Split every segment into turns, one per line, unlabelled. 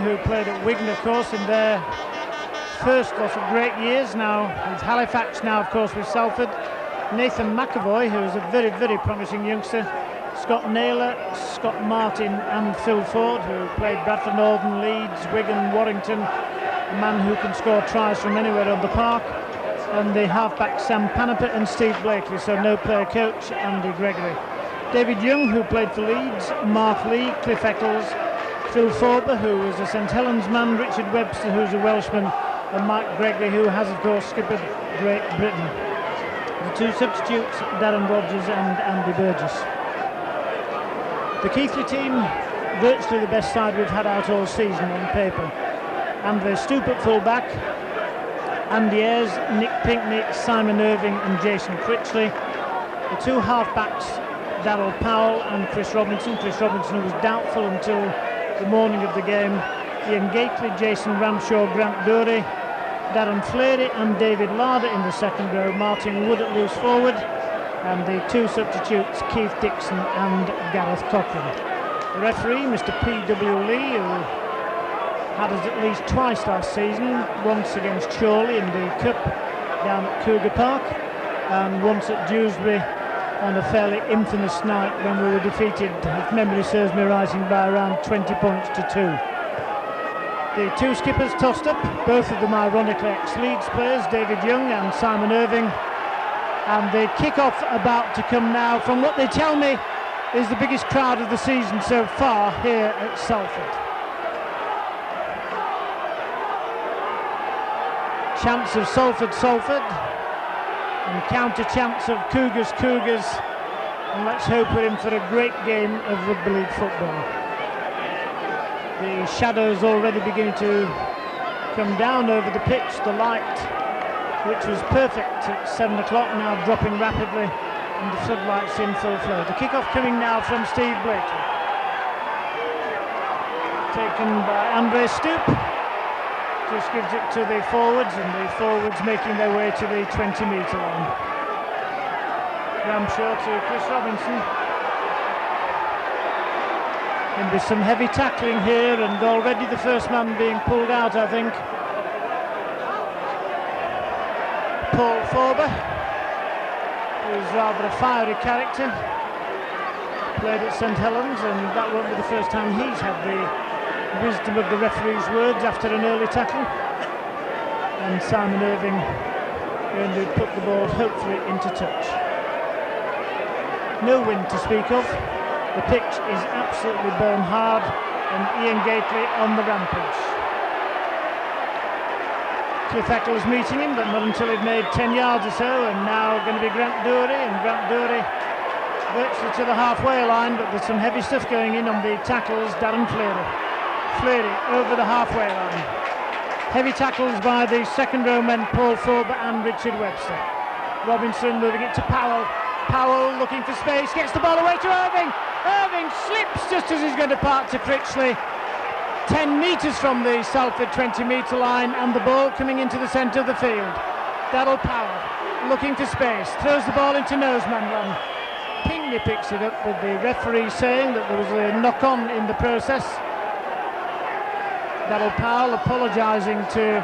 who played at Wigan, of course, in their first lot of great years. Now with Halifax, now of course with Salford. Nathan McAvoy, who is a very, very promising youngster. Scott Naylor, Scott Martin and Phil Ford, who played Bradford Northern, Leeds, Wigan, Warrington. A man who can score tries from anywhere on the park. And the halfback Sam Panapa and Steve Blakely, so no player coach Andy Gregory. David Young, who played for Leeds, Mark Lee, Cliff Eccles, Phil Forber, who was a St Helens man, Richard Webster, who's a Welshman, and Mike Gregory, who has of course skippered Great Britain. The two substitutes, Darren Rogers and Andy Burgess. The Keighley team, virtually the best side we've had out all season on paper. Andre Stoop at full-back, Andy Ayres, Nick Pinkney, Simon Irving and Jason Critchley. The two half-backs, Darryl Powell and Chris Robinson. Chris Robinson was doubtful until the morning of the game. Ian Gately, Jason Ramshaw, Grant Dury, Darren Fleary and David Larder in the second row. Martin Wood at loose forward. And the two substitutes, Keith Dixon and Gareth Cochran. The referee, Mr. P.W. Lee, who had us at least twice last season, once against Chorley in the Cup down at Cougar Park, and once at Dewsbury on a fairly infamous night when we were defeated, if memory serves me right, by around 20 points to 2. The two skippers tossed up, both of them ironically ex-Leeds players, David Young and Simon Irving. And the kick-off about to come now from what they tell me is the biggest crowd of the season so far here at Salford. Chants of Salford, Salford, and counter chants of Cougars, Cougars, and let's hope we're in for a great game of Rugby League football. The shadows already beginning to come down over the pitch, the light, which was perfect at 7 o'clock, now dropping rapidly, and the floodlights in full flow. The kick-off coming now from Steve Blakely. Taken by Andre Stoop. Just gives it to the forwards, and the forwards making their way to the 20-metre line. Ramshaw to Chris Robinson. Going to be some heavy tackling here, and already the first man being pulled out, I think. Paul Forber, who's rather a fiery character, played at St Helens, and that won't be the first time he's had the wisdom of the referee's words after an early tackle. And Simon Irving going to put the ball hopefully into touch. No wind to speak of. The pitch is absolutely bone hard, and Ian Gately on the rampage. Cliff Eccles meeting him, but not until he'd made 10 yards or so, and now going to be Grant Dury, and Grant Dury virtually to the halfway line, but there's some heavy stuff going in on the tackles. Darren Fleary. Fleary over the halfway line. Heavy tackles by the second row men, Paul Forber and Richard Webster. Robinson moving it to Powell. Powell looking for space, gets the ball away to Irving. Irving slips just as he's going to part to Critchley. 10 metres from the Salford 20-metre line, and the ball coming into the centre of the field. Darryl Powell looking for space, throws the ball into noseman run. Pinkney picks it up with the referee saying that there was a knock-on in the process. Darryl Powell apologising to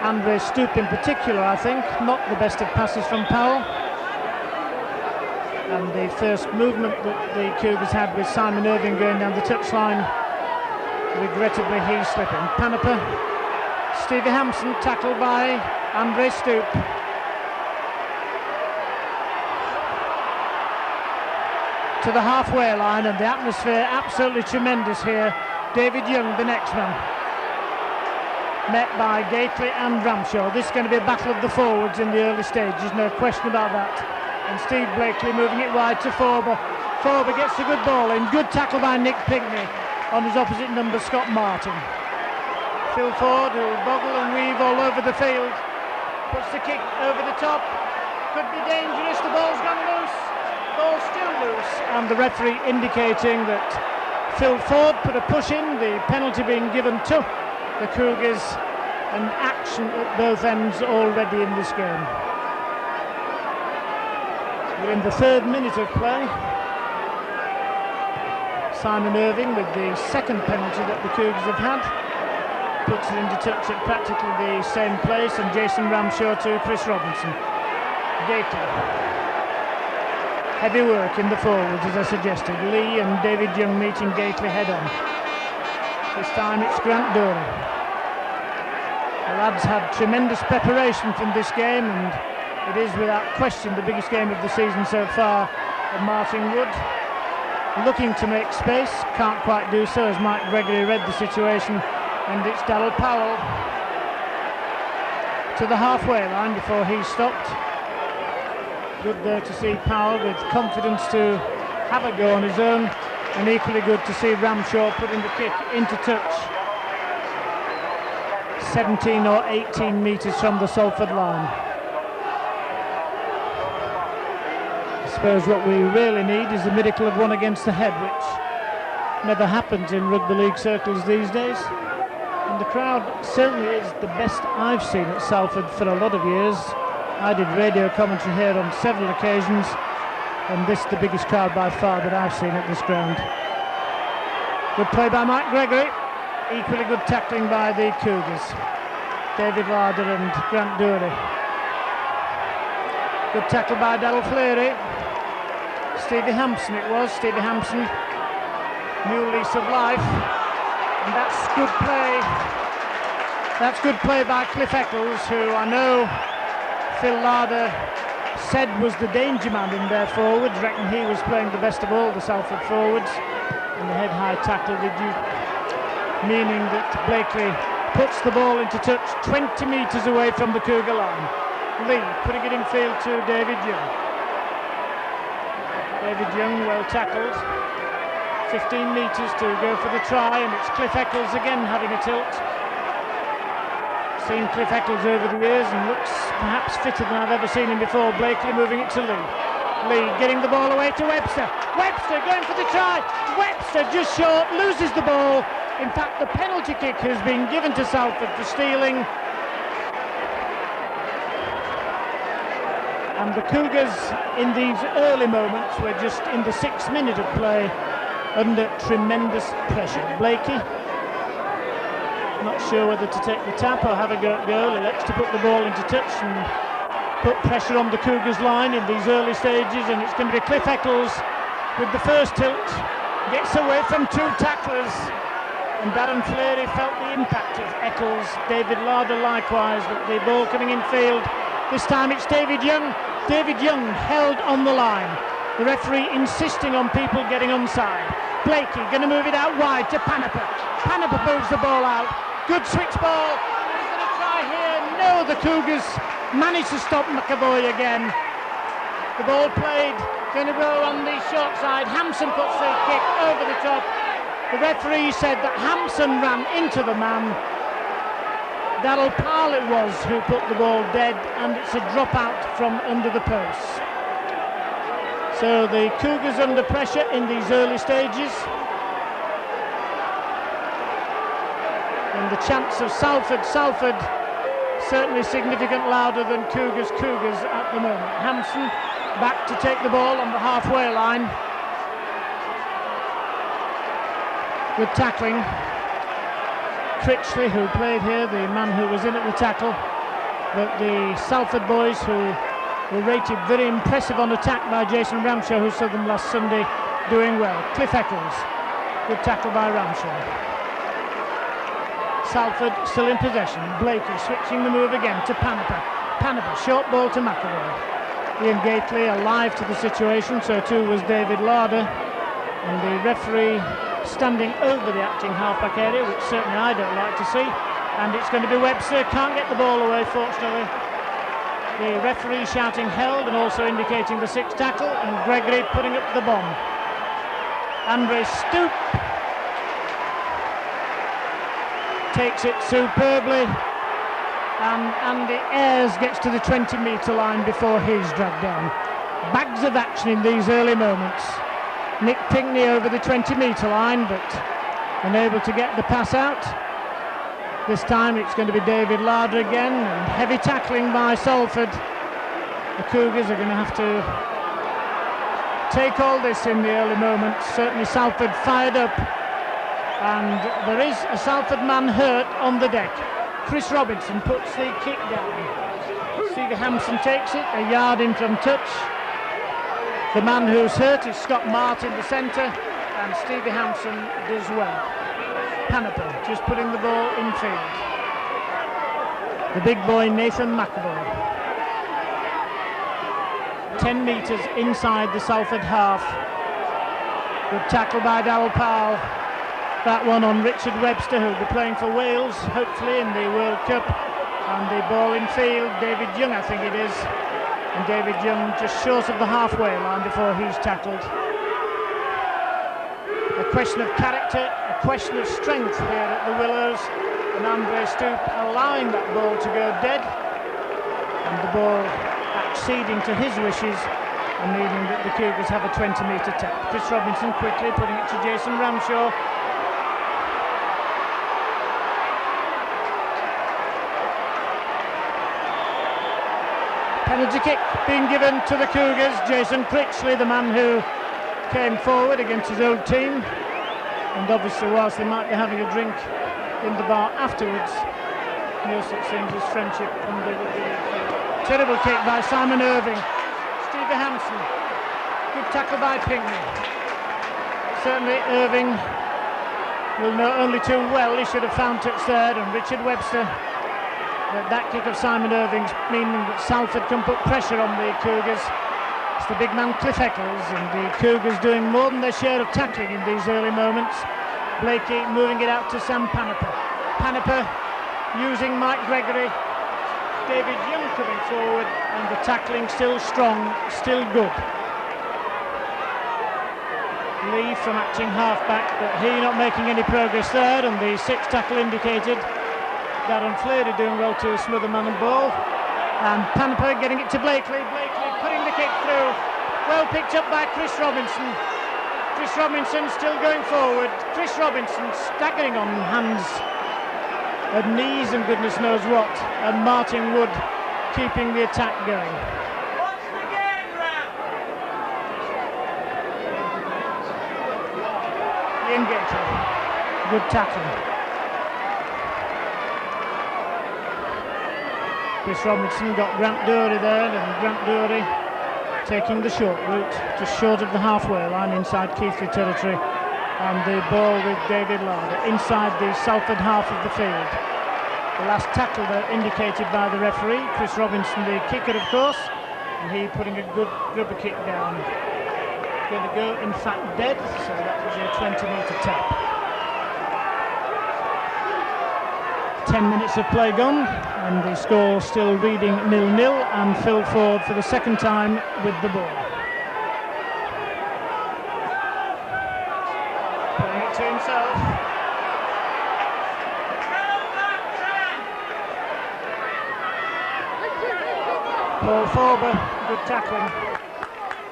Andre Stoop in particular, I think. Not the best of passes from Powell. And the first movement that the Cougars had with Simon Irving going down the touchline, regrettably he's slipping. Panapa, Stevie Hampson tackled by Andre Stoop. To the halfway line, and the atmosphere absolutely tremendous here. David Young, the next man, met by Gately and Ramshaw. This is going to be a battle of the forwards in the early stages, no question about that. And Steve Blakely moving it wide to Forber. Forber gets a good ball in. Good tackle by Nick Pinkney on his opposite number, Scott Martin. Phil Ford, who will boggle and weave all over the field, puts the kick over the top. Could be dangerous. The ball's gone loose. Ball's still loose. And the referee indicating that Phil Ford put a push in, the penalty being given to the Cougars, and action at both ends already in this game. We're in the third minute of play. Simon Irving with the second penalty that the Cougars have had. Puts it into touch at practically the same place, and Jason Ramshaw to Chris Robinson. Gately. Heavy work in the forwards, as I suggested. Lee and David Young meeting Gately head on. This time it's Grant Dooley. The lads had tremendous preparation from this game, and it is without question the biggest game of the season so far at Martin Wood. Looking to make space, can't quite do so as Mike Gregory read the situation, and it's Darryl Powell to the halfway line before he stopped. Good there to see Powell with confidence to have a go on his own, and equally good to see Ramshaw putting the kick into touch 17 or 18 metres from the Salford line. I suppose what we really need is the miracle of one against the head, which never happens in rugby league circles these days. And the crowd certainly is the best I've seen at Salford for a lot of years. I did radio commentary here on several occasions, and this the biggest crowd by far that I've seen at this ground. Good play by Mike Gregory. Equally good tackling by the Cougars. David Larder and Grant Dooley. Good tackle by Darryl Fleary. Stevie Hampson it was. Stevie Hampson, new lease of life. And that's good play. That's good play by Cliff Eccles, who I know Phil Larder said was the danger man in their forwards. Reckon he was playing the best of all the Salford forwards. And the head-high tackle, meaning that Blakely puts the ball into touch 20 metres away from the Cougar line. Lee putting it in field to David Young. David Young well tackled. 15 metres to go for the try, and it's Cliff Eccles again having a tilt. Seen Cliff Eccles over the years and looks perhaps fitter than I've ever seen him before. Blakely moving it to Lee. Lee getting the ball away to Webster. Webster going for the try. Webster just short, loses the ball. In fact, the penalty kick has been given to Salford for stealing. And the Cougars in these early moments were just in the 6th minute of play under tremendous pressure. Blakey, not sure whether to take the tap or have a go at goal. Elects to put the ball into touch and put pressure on the Cougars line in these early stages, and it's going to be Cliff Eccles with the first tilt. Gets away from 2 tacklers, and Darren Fleary felt the impact of Eccles. David Larder likewise, but the ball coming in field. This time it's David Young. David Young held on the line. The referee insisting on people getting onside. Blakey going to move it out wide to Panapa. Panapa moves the ball out. Good switch ball. He's going to try here. No, the Cougars managed to stop McAvoy again. The ball played. Going to go on the short side. Hampson puts the kick over the top. The referee said that Hampson ran into the man. Darryl Powell it was who put the ball dead, and it's a dropout from under the post. So the Cougars under pressure in these early stages. And the chants of Salford certainly significant louder than Cougars at the moment. Hampson back to take the ball on the halfway line. Good tackling. Critchley, who played here, the man who was in at the tackle. But the Salford boys, who were rated very impressive on attack by Jason Ramshaw, who saw them last Sunday, doing well. Cliff Eccles, good tackle by Ramshaw. Salford still in possession. Blakey switching the move again to Panapa. Panapa, short ball to McAvoy. Ian Gately alive to the situation, so too was David Larder. And the referee standing over the acting halfback area, which certainly I don't like to see. And it's going to be Webster, can't get the ball away fortunately. The referee shouting held and also indicating the 6th tackle, and Gregory putting up the bomb. Andre Stoop takes it superbly, and Andy Ayres gets to the 20-metre line before he's dragged down. Bags of action in these early moments. Nick Pinkney over the 20-metre line, but unable to get the pass out. This time it's going to be David Larder again, and heavy tackling by Salford. The Cougars are going to have to take all this in the early moments. Certainly Salford fired up, and there is a Salford man hurt on the deck. Chris Robinson puts the kick down. Stevie Hampson takes it a yard in from touch. The man who's hurt is Scott Martin, the centre, and Stevie Hampson does well. Panaper just putting the ball in field. The big boy Nathan McAvoy. 10 metres inside the Salford half. Good tackle by Darryl Powell. That one on Richard Webster, who'll be playing for Wales, hopefully in the World Cup. And the ball in field, David Young I think it is. And David Young just short of the halfway line before he's tackled. A question of character, a question of strength here at the Willows, and Andre Stoop allowing that ball to go dead, and the ball acceding to his wishes and meaning that the Cougars have a 20-metre tap. Chris Robinson quickly putting it to Jason Ramshaw. Penalty kick being given to the Cougars. Jason Critchley, the man who came forward against his old team, and obviously whilst they might be having a drink in the bar afterwards, no such thing as friendship on the Rugby League. Terrible kick by Simon Irving. Stevie Hampson, good tackle by Pinkney. Certainly Irving will know only too well he should have found touch there, and Richard Webster. That kick of Simon Irving's meaning that Salford can put pressure on the Cougars. It's the big man Cliff Eccles, and the Cougars doing more than their share of tackling in these early moments. Blakey moving it out to Sam Panaper. Panaper using Mike Gregory. David Young coming forward, and the tackling still strong, still good. Lee from acting halfback, but he not making any progress there, and the sixth tackle indicated. Darren Flaherty doing well to smother man and ball, and Panaper getting it to Blakely. Blakely putting the kick through, well picked up by Chris Robinson. Chris Robinson still going forward. Chris Robinson staggering on hands and knees and goodness knows what, and Martin Wood keeping the attack going. Ian Gately, good tackle. Chris Robinson got Grant Dury there, and Grant Dury taking the short route, just short of the halfway line inside Keithley territory, and the ball with David Larder inside the Salford half of the field. The last tackle there indicated by the referee. Chris Robinson, the kicker of course, and he putting a good rubber kick down. Going to go in fact dead, so that was a 20-metre tap. 10 minutes of play gone, and the score still reading 0-0, and Phil Ford for the second time with the ball. Playing it to himself. Paul Forber, good tackling.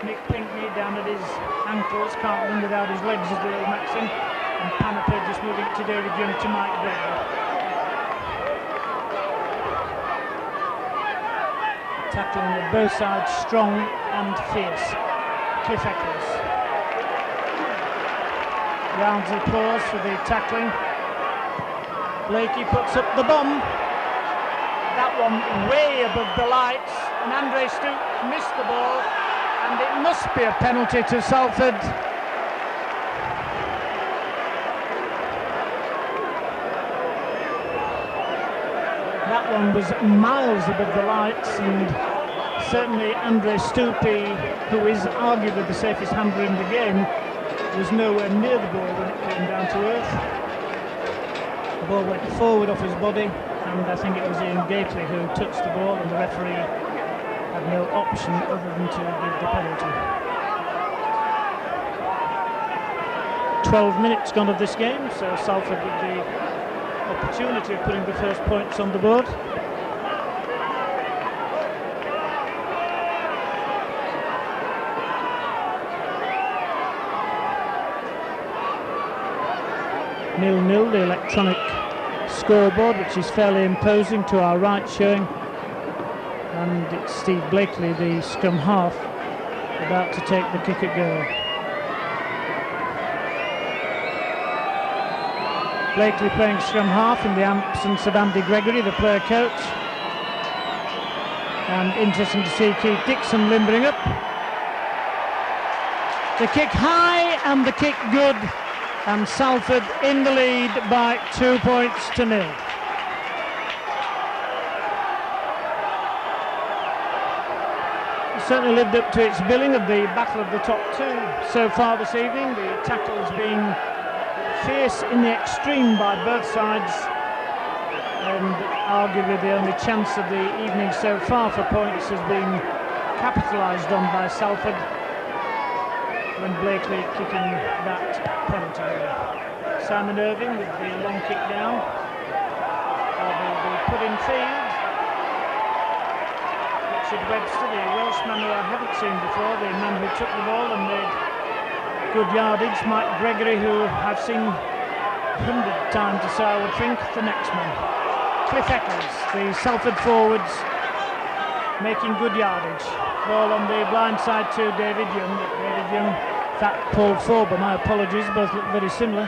Nick Pinkney down at his ankles, can't run without his legs, is the old maxim. And Panaper just moving it to David Young to Mike Gregory. Tackling with both sides strong and fierce. Cliff Eccles. Rounds of applause for the tackling. Blakey puts up the bomb. That one way above the lights, and Andre Stoop missed the ball, and it must be a penalty to Salford. That one was miles above the lights, and certainly Andre Stoopy, who is arguably the safest handler in the game, was nowhere near the ball when it came down to earth. The ball went forward off his body, and I think it was Ian Gately who touched the ball, and the referee had no option other than to give the penalty. 12 minutes gone of this game, so Salford with the opportunity of putting the first points on the board. Nil-nil, the electronic scoreboard, which is fairly imposing to our right, showing, and it's Steve Blakely, the scrum half, about to take the kick at goal. Blakely playing scrum half in the absence of Andy Gregory, the player coach. And interesting to see Keith Dixon limbering up. The kick high and the kick good, and Salford in the lead by 2 points to 0. Certainly lived up to its billing of the battle of the top two so far this evening. The tackles being fierce in the extreme by both sides, and arguably the only chance of the evening so far for points has been capitalised on by Salford when Blakely kicking that penalty. Simon Irving with the long kick down. Will be put in field. Richard Webster, the Welshman who I haven't seen before, the man who took the ball and made good yardage. Mike Gregory, who I've seen 100 times or so, I would think, the next man. Cliff Eccles, the Salford forwards, making good yardage. Ball on the blind side to David Young. David Young, in fact, Paul Forber, my apologies, both look very similar.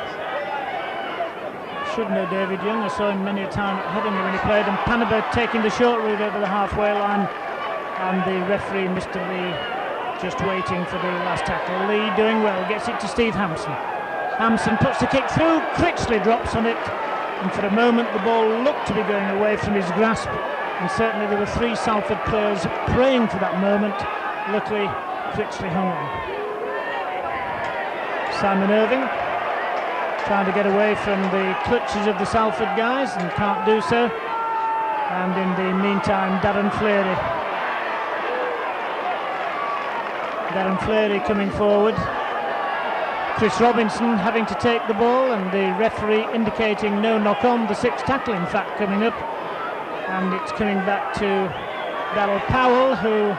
Should know David Young, I saw him many a time at Headingley when he played, and Panaba taking the short route over the halfway line, and the referee, Mr. Lee, just waiting for the last tackle. Lee doing well, gets it to Steve Hampson. Hampson puts the kick through, Critchley drops on it, and for a moment the ball looked to be going away from his grasp, and certainly there were three Salford players praying for that moment. Luckily, Critchley hung on. Simon Irving trying to get away from the clutches of the Salford guys and can't do so, and in the meantime Darren Fleury coming forward. Chris Robinson having to take the ball, and the referee indicating no knock on, the sixth tackle in fact coming up, and it's coming back to Darryl Powell, who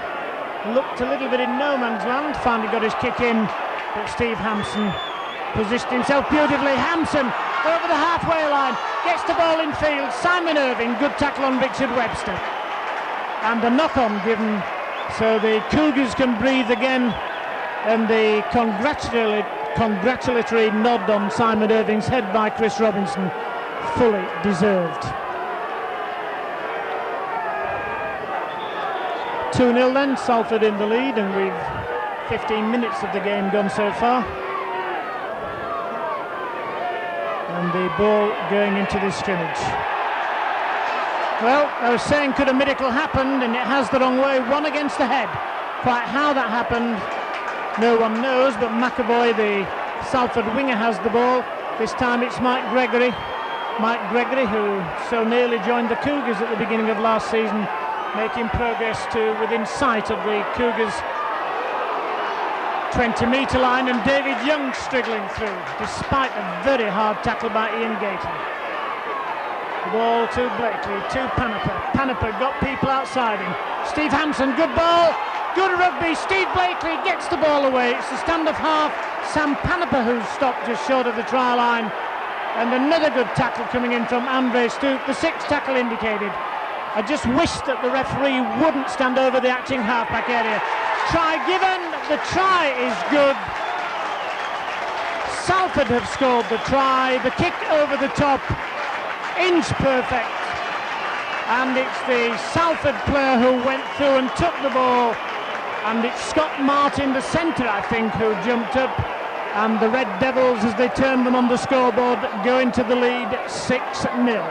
looked a little bit in no man's land, finally got his kick in, but Steve Hampson positioned himself beautifully. Hampson over the halfway line, gets the ball in field. Simon Irving, good tackle on Richard Webster, and a knock on given, so the Cougars can breathe again, and the congratulatory nod on Simon Irving's head by Chris Robinson, fully deserved. 2-0 then, Salford in the lead, and we've 15 minutes of the game gone so far. And the ball going into the scrimmage. Well, I was saying, could a miracle happen, and it has the wrong way, one against the head. Quite how that happened, no one knows, but McAvoy, the Salford winger, has the ball. This time it's Mike Gregory, who so nearly joined the Cougars at the beginning of last season, making progress to within sight of the Cougars' 20-metre line, and David Young struggling through, despite a very hard tackle by Ian Gately. The ball to Blakely, to Panapa. Panapa got people outside him. Steve Hampson, good ball, good rugby. Steve Blakely gets the ball away. It's the stand-off half, Sam Panapa, who's stopped just short of the try line. And another good tackle coming in from Andre Stoop, the sixth tackle indicated. I just wish that the referee wouldn't stand over the acting half-back area. Try given, the try is good. Salford have scored the try, the kick over the top, inch perfect. And it's the Salford player who went through and took the ball. And it's Scott Martin, the centre, I think, who jumped up. And the Red Devils, as they turn them on the scoreboard, go into the lead 6-0.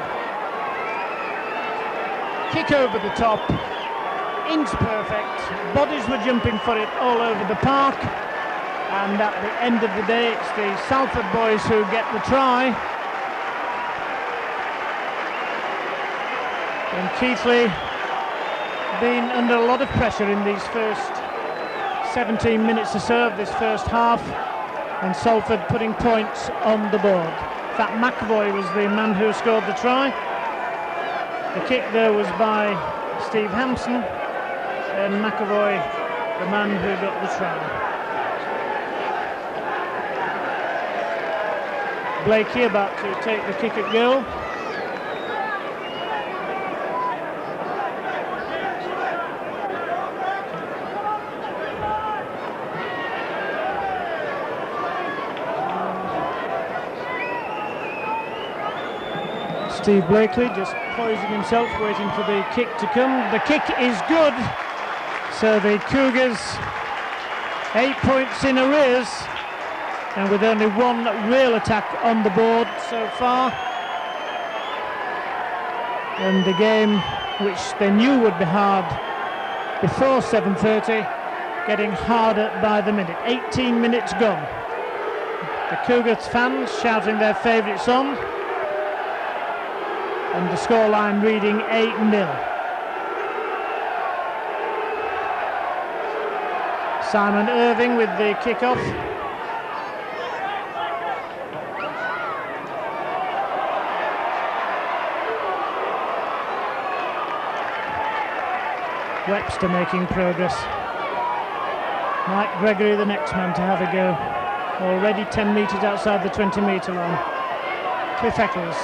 Kick over the top, inch perfect, bodies were jumping for it all over the park, and at the end of the day it's the Salford boys who get the try. And Keithley been under a lot of pressure in these first 17 minutes or so of this first half, and Salford putting points on the board. In fact, McAvoy was the man who scored the try. The kick there was by Steve Hampson, and McAvoy, the man who got the try. Blakey about to take the kick at goal. Steve Blakely just poising himself, waiting for the kick to come. The kick is good, so the Cougars 8 points in arrears, and with only one real attack on the board so far. And the game, which they knew would be hard before 7:30, getting harder by the minute. 18 minutes gone. The Cougars fans shouting their favourites on, and the scoreline reading 8-0. Simon Irving with the kick-off. Webster making progress. Mike Gregory, the next man to have a go. Already 10 metres outside the 20-metre line. Cliff Eccles.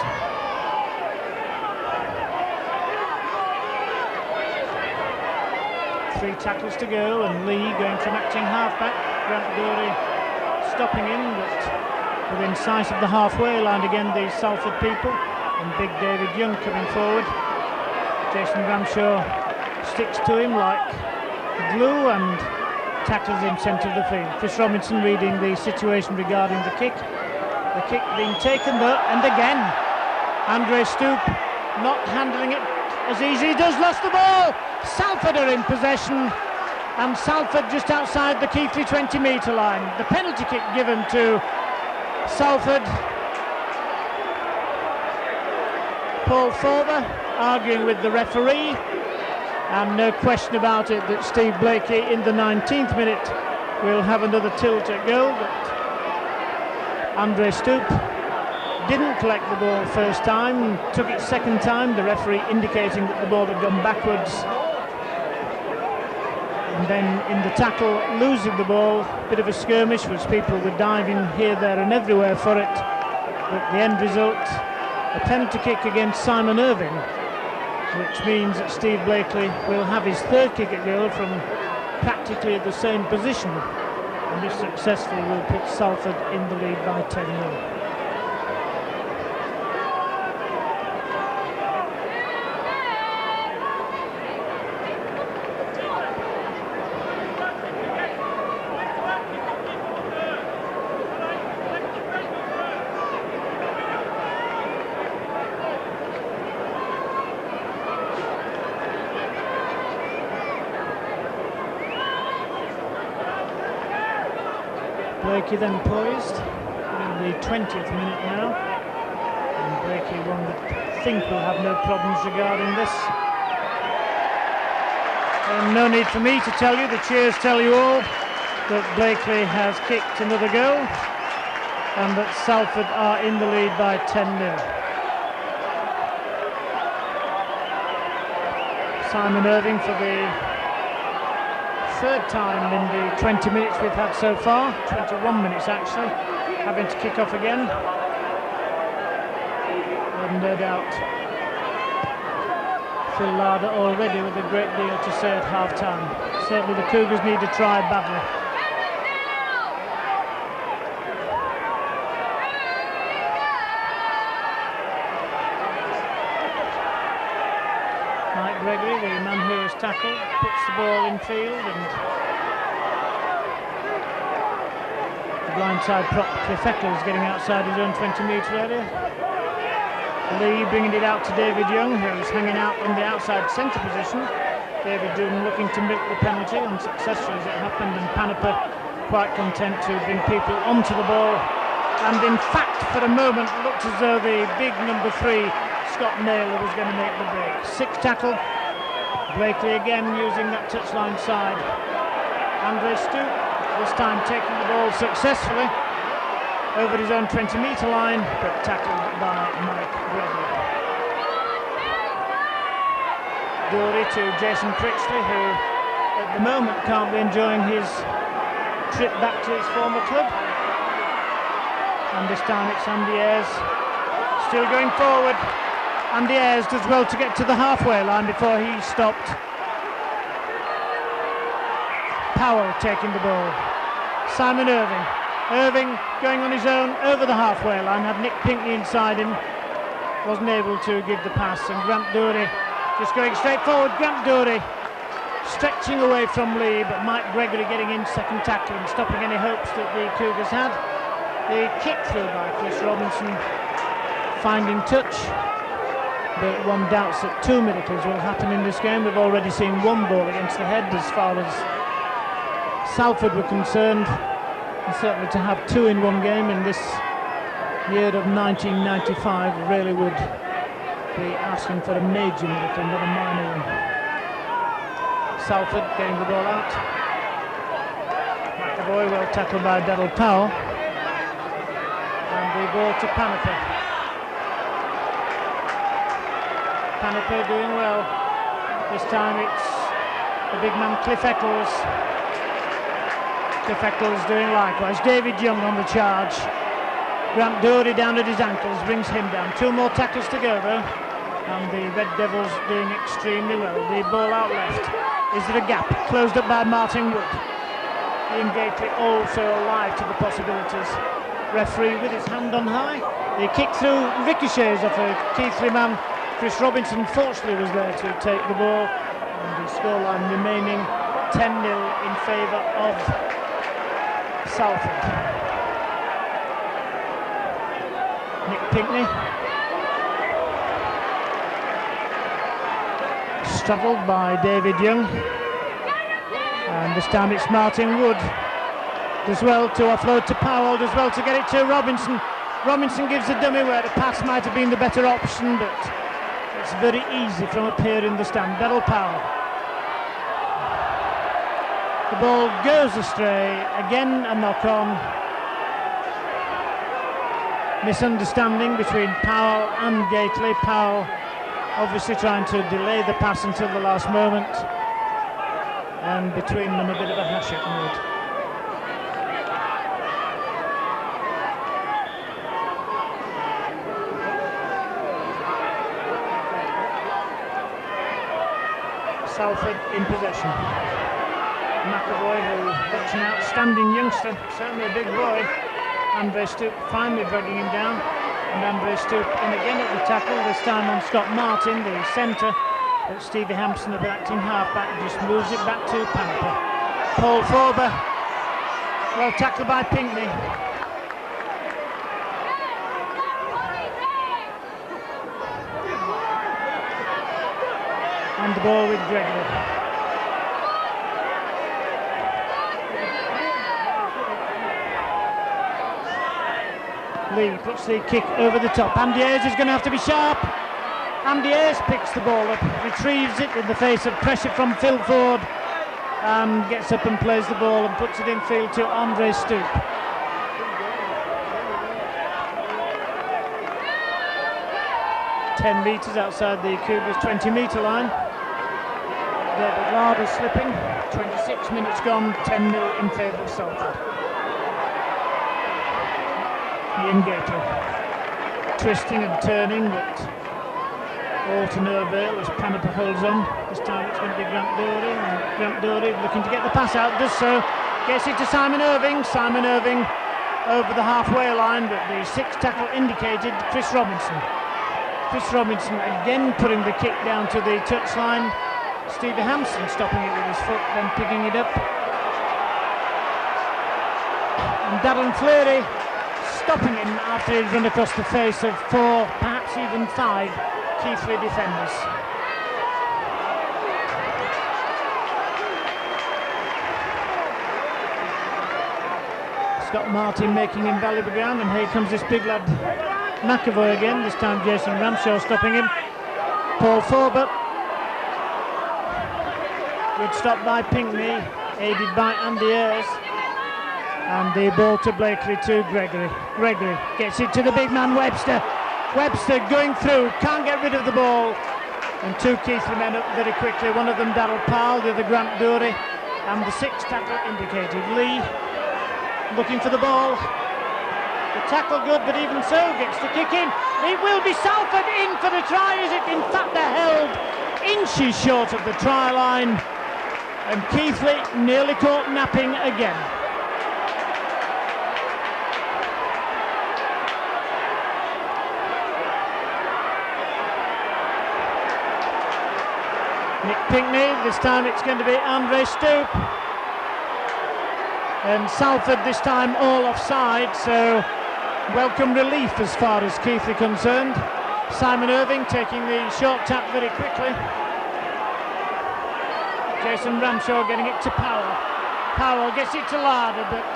Three tackles to go, and Lee going from acting halfback. Grant Gorey stopping him, but within sight of the halfway line again, the Salford people, and big David Young coming forward. Jason Ramshaw sticks to him like glue and tackles him centre of the field. Chris Robinson reading the situation regarding the kick. The kick being taken though, and again Andre Stoop not handling it as easy. He does lost the ball. Salford are in possession, and Salford just outside the Keighley 20-metre line. The penalty kick given to Salford. Paul Forber arguing with the referee, and no question about it that Steve Blakey in the 19th minute will have another tilt at goal, but Andre Stoop didn't collect the ball first time, took it second time, the referee indicating that the ball had gone backwards, and then in the tackle losing the ball, bit of a skirmish as people were diving here, there and everywhere for it, but the end result, a penalty kick against Simon Irving, which means that Steve Blakely will have his third kick at goal from practically the same position, and if successful will put Salford in the lead by 10-0. Blakey then poised in the 20th minute now, and Blakey, one would think, will have no problems regarding this. And no need for me to tell you, the cheers tell you all that Blakely has kicked another goal and that Salford are in the lead by 10-0. Simon Irving for the third time in the 20 minutes we've had so far, 21 minutes actually, having to kick off again. And no doubt Phil Larder already with a great deal to say at half-time. Certainly the Cougars need to try badly. Mike Gregory, the man who has tackled, puts the ball in field, and the blindside prop Cliff Eccles getting outside his own 20-metre area. Lee bringing it out to David Young, who's hanging out in the outside centre position. David Young looking to milk the penalty, unsuccessful as it happened, and Paniper quite content to bring people onto the ball. And in fact, for a moment, it looked as though the big number 3, Scott Naylor, was going to make the break. Sixth tackle. Blakely again using that touchline side. Andre Stoop, this time taking the ball successfully over his own 20-metre line, but tackled by Mike Gregory. Dory to Jason Critchley, who at the moment can't be enjoying his trip back to his former club. And this time it's Andy Ayres still going forward. Andy Ayres does well to get to the halfway line before he stopped. Powell taking the ball. Simon Irving. Irving going on his own over the halfway line, had Nick Pinkney inside him. wasn't able to give the pass, and Grant Dury just going straight forward. Grant Dury stretching away from Lee, but Mike Gregory getting in second tackling, stopping any hopes that the Cougars had. The kick through by Chris Robinson, finding touch, but one doubts that too miracles will happen in this game. We've already seen one ball against the head as far as Salford were concerned, and certainly to have two in one game in this year of 1995 really would be asking for a major miracle, not a minor one. Salford getting the ball out. McAvoy well tackled by Daryl Powell, and the ball to Paniper. Paniper doing well. This time it's the big man Cliff Eccles. Cliff Eccles doing likewise. David Young on the charge. Grant Dury down at his ankles, brings him down. Two more tackles to go though, and the Red Devils doing extremely well. The ball out left. Is there a gap? Closed up by Martin Wood. Ian Gately also alive to the possibilities. Referee with his hand on high. The kick through ricochets off a Keighley man. Chris Robinson fortunately was there to take the ball, and the scoreline remaining 10-0 in favour of Salford. Nick Pinkney straddled by David Young, and this time it's Martin Wood. Does well to offload to Powell, does well to get it to Robinson. Robinson gives the dummy where the pass might have been the better option, but it's very easy from up here in the stand. Daryl Powell. The ball goes astray, again a knock on. Misunderstanding between Powell and Gately. Powell obviously trying to delay the pass until the last moment, and between them a bit of a hash-up mood. Salford in possession. McAvoy, who's an outstanding youngster, certainly a big boy. Andre Stoop finally dragging him down, and Andre Stoop in again at the tackle, this time on Scott Martin, the centre, but Stevie Hampson, the acting halfback, just moves it back to Paniper. Paul Forber, well tackled by Pinkney. And the ball with Gregory. Lee puts the kick over the top. Andy Ayres is going to have to be sharp. Andy Ayres picks the ball up, retrieves it in the face of pressure from Phil Ford, and gets up and plays the ball and puts it in field to Andre Stoop. "10 metres outside the Cougars' 20-metre line. David Lard is slipping. 26 minutes gone, 10-0 in favour of Salford. Ian Gately twisting and turning, but all to no avail as Paniper holds on. This time it's going to be Grant Dury, and Grant Dury looking to get the pass out, does so, gets it to Simon Irving. Simon Irving over the halfway line, but the sixth tackle indicated Chris Robinson. Chris Robinson again putting the kick down to the touchline. Stevie Hampson stopping it with his foot, then picking it up. And Darren Fleury stopping him after he'd run across the face of 4, perhaps even 5 Keighley defenders. Scott Martin making invaluable ground, and here comes this big lad McAvoy again, this time Jason Ramshaw stopping him. Paul Forber. Good stop by Pinkney, aided by Andy Ayres. And the ball to Blakely to Gregory. Gregory gets it to the big man Webster. Webster going through, can't get rid of the ball. And 2 Keighley men up very quickly, one of them Daryl Powell, the other Grant Dury. And the 6th tackle indicated. Lee looking for the ball. The tackle good, but even so gets the kick in. It will be Salford in for the try, is it? In fact, they're held inches short of the try line. And Keighley nearly caught napping again. Pinkney. This time it's going to be Andre Stoop. And Salford this time all offside, so welcome relief as far as Keith are concerned. Simon Irving taking the short tap very quickly. Jason Ramshaw getting it to Powell. Powell gets it to Larder, but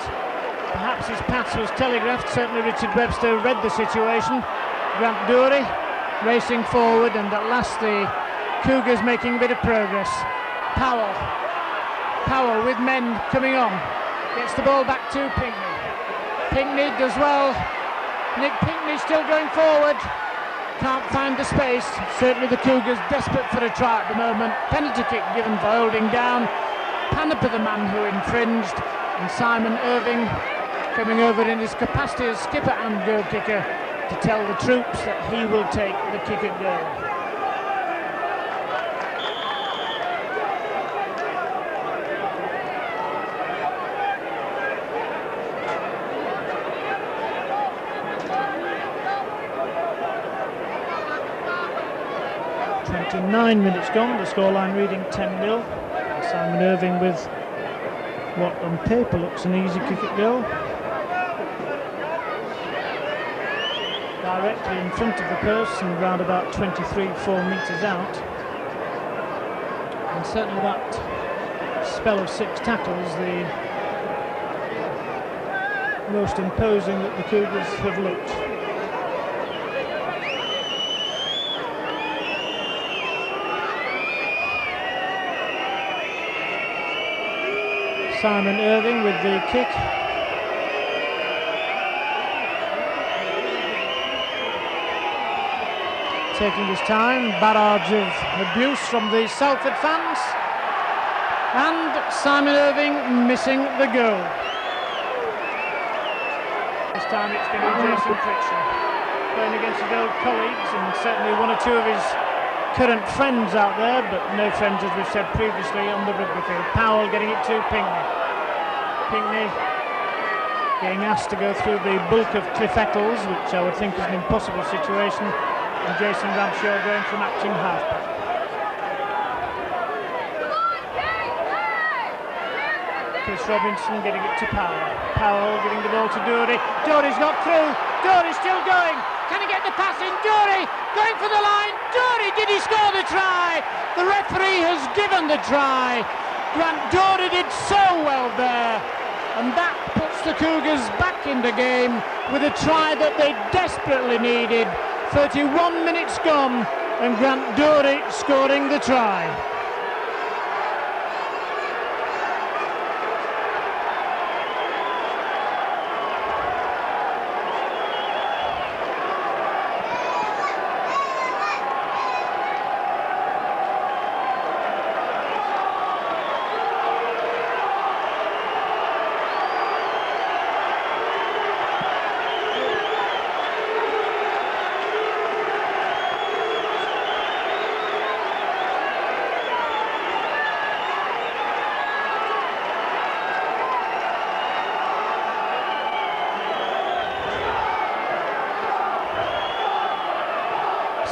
perhaps his pass was telegraphed. Certainly Richard Webster read the situation. Grant Dury racing forward, and at last the Cougars making a bit of progress. Powell with men coming on. Gets the ball back to Pinkney. Pinkney does well. Nick Pinkney still going forward. Can't find the space. Certainly the Cougars desperate for a try at the moment. Penalty kick given for holding down. Panapa the man who infringed. And Simon Irving coming over in his capacity as skipper and goal kicker to tell the troops that he will take the kick at goal. 29 minutes gone, the scoreline reading 10-0. Simon Irving with what on paper looks an easy kick at goal. Directly in front of the post and round about 23-4 metres out. And certainly that spell of 6 tackles, the most imposing that the Cougars have looked. Simon Irving with the kick. Taking his time, barrage of abuse from the Salford fans. And Simon Irving missing the goal. This time it's going to be Jason Critchley, playing against his old colleagues and certainly one or two of his current friends out there, but no friends, as we've said previously, on the rugby field. Powell getting it to Pinkney. Pinkney getting asked to go through the bulk of Cliff Eccles, which I would think is an impossible situation, and Jason Ramshaw going from acting halfback. Chris Robinson getting it to Powell. Powell giving the ball to Dury. Dury's got through. Dury's still going. Can he get the pass in? Dury going for the line. Dury, did he score the try? The referee has given the try. Grant Dury did so well there, and that puts the Cougars back in the game with a try that they desperately needed. 31 minutes gone, and Grant Dury scoring the try.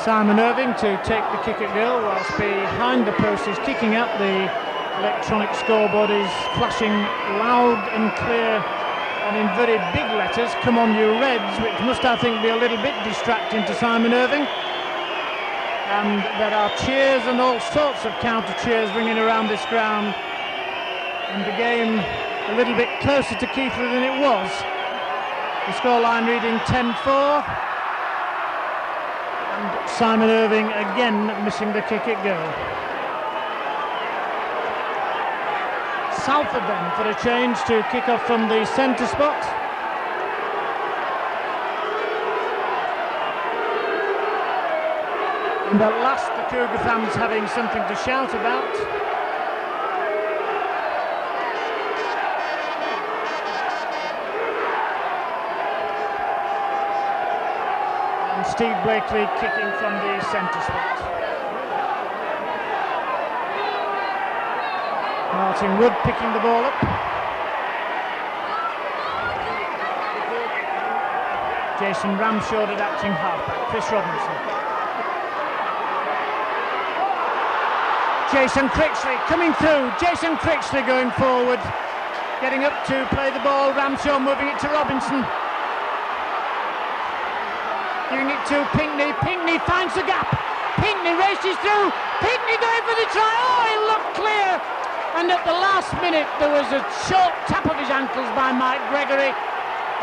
Simon Irving to take the kick at goal, whilst behind the post is kicking out. The electronic scoreboard is flashing loud and clear and in very big letters, "Come on you Reds," which must, I think, be a little bit distracting to Simon Irving. And there are cheers and all sorts of counter cheers ringing around this ground, and the game a little bit closer to Keighley than it was. The scoreline reading 10-4. Simon Irving again missing the kick at goal. Salford then for a change to kick off from the centre spot. And at last the Cougar fans having something to shout about. Steve Blakely kicking from the centre spot. Martin Wood picking the ball up. Jason Ramshaw at acting halfback. Chris Robinson. Jason Critchley coming through. Jason Critchley going forward, getting up to play the ball. Ramshaw moving it to Robinson, giving it to Pinkney. Pinkney finds the gap. Pinkney races through. Pinkney going for the try. Oh, he looked clear. And at the last minute there was a short tap of his ankles by Mike Gregory.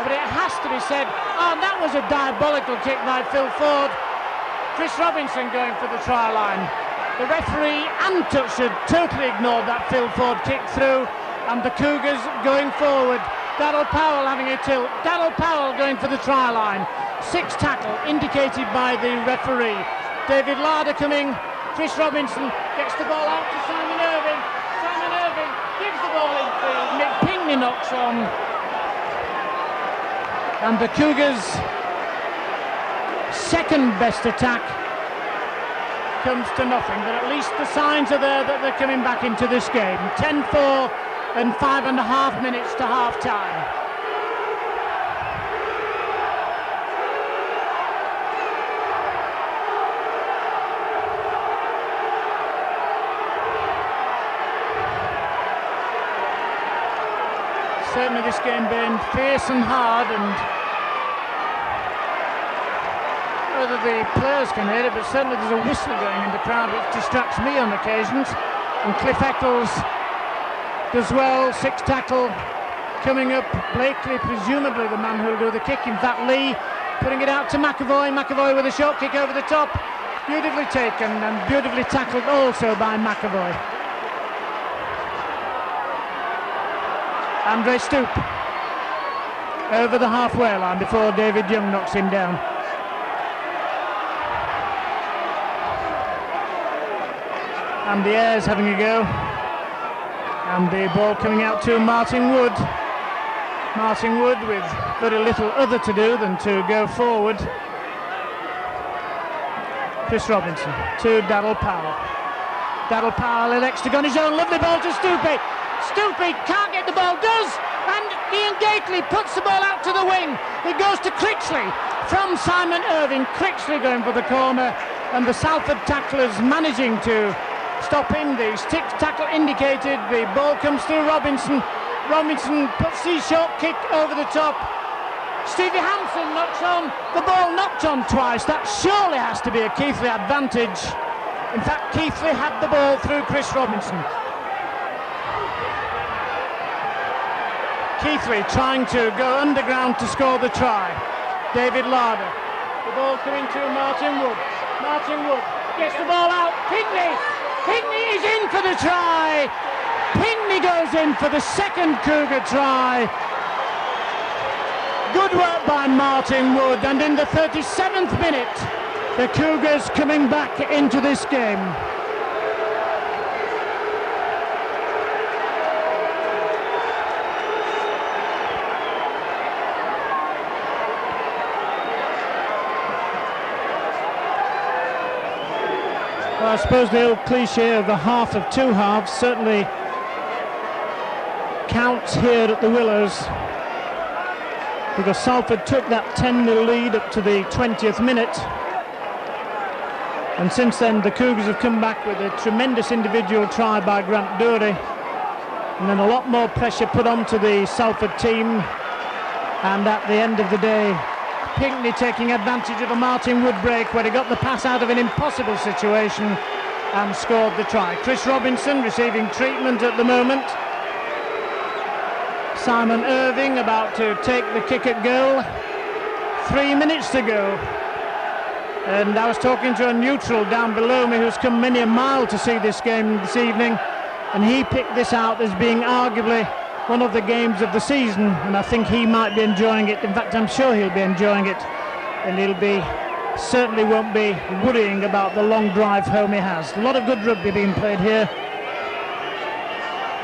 But it has to be said, oh, that was a diabolical kick by Phil Ford. Chris Robinson going for the try line. The referee and Touch had totally ignored that Phil Ford kick through, and the Cougars going forward. Daryl Powell having a tilt. Daryl Powell going for the try line. 6 tackle indicated by the referee. David Larder coming. Chris Robinson gets the ball out to Simon Irving. Simon Irving gives the ball in field. Mick Pinkney knocks on. And the Cougars' second best attack comes to nothing, but at least the signs are there that they're coming back into this game. 10-4 and 5.5 minutes to half time. Certainly this game being fierce and hard, and whether the players can hear it, but certainly there's a whistle going in the crowd which distracts me on occasions. And Cliff Eccles does well. 6 tackle coming up. Blakely presumably the man who'll do the kick. In fact, Lee putting it out to McAvoy. McAvoy with a short kick over the top. Beautifully taken and beautifully tackled also by McAvoy. Andre Stoop over the halfway line before David Young knocks him down. Andy Ayres having a go, and the ball coming out to Martin Wood. Martin Wood with very little other to do than to go forward. Chris Robinson to Daryl Powell. Daryl Powell elects to go on his own. Lovely ball to Stoopy. Stoopy can't get the ball, does, and Ian Gately puts the ball out to the wing. It goes to Critchley from Simon Irving. Critchley going for the corner, and the Salford tacklers managing to stop him. The 6 tackle indicated. The ball comes through Robinson. Robinson puts his short kick over the top. Stevie Hampson knocks on. The ball knocked on twice. That surely has to be a Keithley advantage. In fact, Keithley had the ball through Chris Robinson. Keithley trying to go underground to score the try. David Larder. The ball coming to Martin Wood. Martin Wood gets the ball out. Pinkney. Pinkney is in for the try. Pinkney goes in for the second Cougar try. Good work by Martin Wood, and in the 37th minute, the Cougars coming back into this game. Well, I suppose the old cliche of the half of 2 halves certainly counts here at the Willows, because Salford took that 10-0 lead up to the 20th minute, and since then the Cougars have come back with a tremendous individual try by Grant Dury, and then a lot more pressure put onto the Salford team, and at the end of the day Pinkney taking advantage of a Martin Wood break where he got the pass out of an impossible situation and scored the try. Chris Robinson receiving treatment at the moment. Simon Irving about to take the kick at goal. 3 minutes to go. And I was talking to a neutral down below me who's come many a mile to see this game this evening, and he picked this out as being arguably one of the games of the season, and I think he might be enjoying it. In fact, I'm sure he'll be enjoying it, and certainly won't be worrying about the long drive home he has. A lot of good rugby being played here.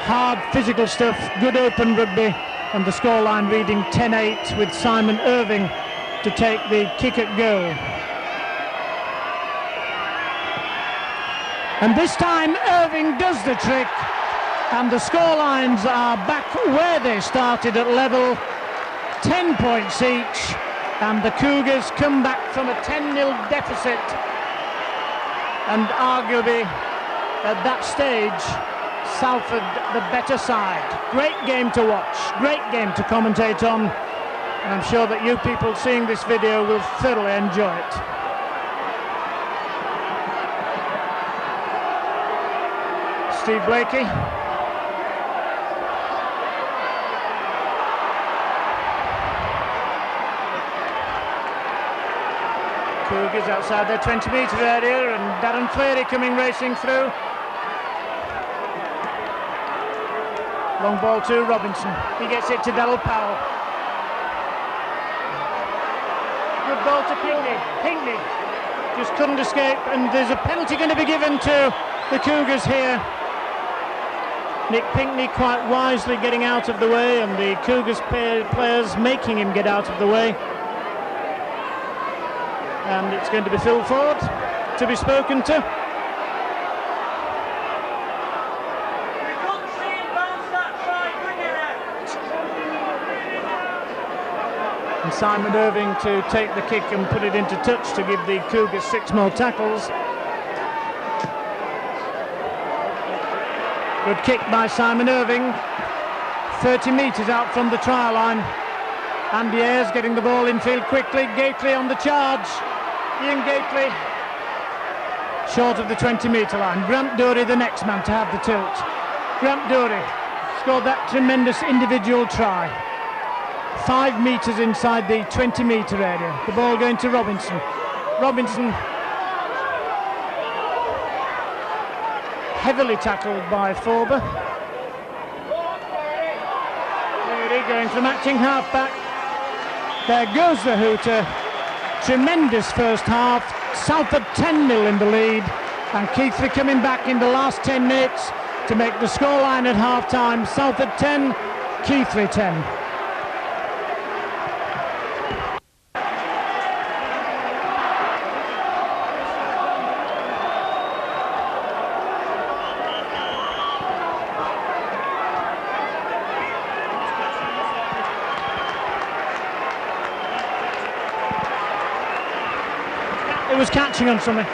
Hard physical stuff, good open rugby, and the scoreline reading 10-8 with Simon Irving to take the kick at goal. And this time Irving does the trick, and the scorelines are back where they started at level, 10 points each, and the Cougars come back from a 10-0 deficit and arguably at that stage, Salford the better side. Great game to watch, great game to commentate on, and I'm sure that you people seeing this video will thoroughly enjoy it. Steve Blakey. Cougars outside their 20-metre area, and Darren Fleury coming racing through. Long ball to Robinson. He gets it to Daryl Powell. Good ball to Pinkney. Pinkney just couldn't escape, and there's a penalty going to be given to the Cougars here. Nick Pinkney quite wisely getting out of the way, and the Cougars players making him get out of the way. And it's going to be Phil Ford to be spoken to. And Simon Irving to take the kick and put it into touch to give the Cougars 6 more tackles. Good kick by Simon Irving. 30 metres out from the try line. Andy Ayres getting the ball infield quickly. Gately on the charge. Ian Gately short of the 20-metre line. Grant Dury the next man to have the tilt. Grant Dury scored that tremendous individual try. 5 metres inside the 20-metre area. The ball going to Robinson. Robinson heavily tackled by Forber. Dury going from acting half-back. There goes the hooter. Tremendous first half. Salford 10-0 in the lead, and Keighley coming back in the last 10 minutes to make the scoreline at half-time. Salford 10, Keighley 10. It was catching on something.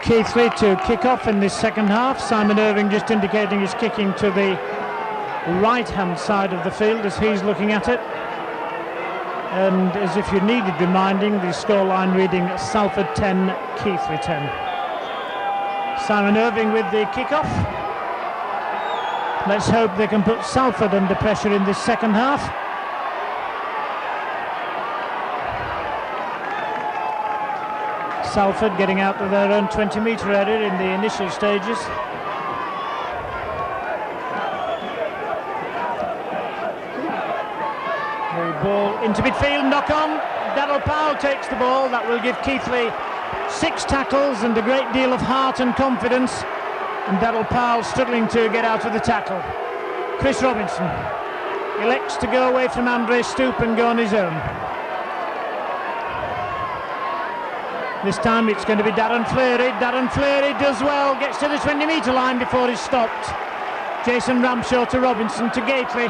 Keighley to kick off in this second half. Simon Irving just indicating he's kicking to the right-hand side of the field as he's looking at it. And as if you needed reminding, the scoreline reading Salford 10, Keighley 10. Simon Irving with the kick-off. Let's hope they can put Salford under pressure in this second half. Salford getting out of their own 20-metre area in the initial stages. The ball into midfield, knock on. Daryl Powell takes the ball. That will give Keighley 6 tackles and a great deal of heart and confidence. And Daryl Powell struggling to get out of the tackle. Chris Robinson elects to go away from Andre Stoop and go on his own. This time it's going to be Darren Fleury. Darren Fleury does well, gets to the 20-metre line before he's stopped. Jason Ramshaw to Robinson to Gately.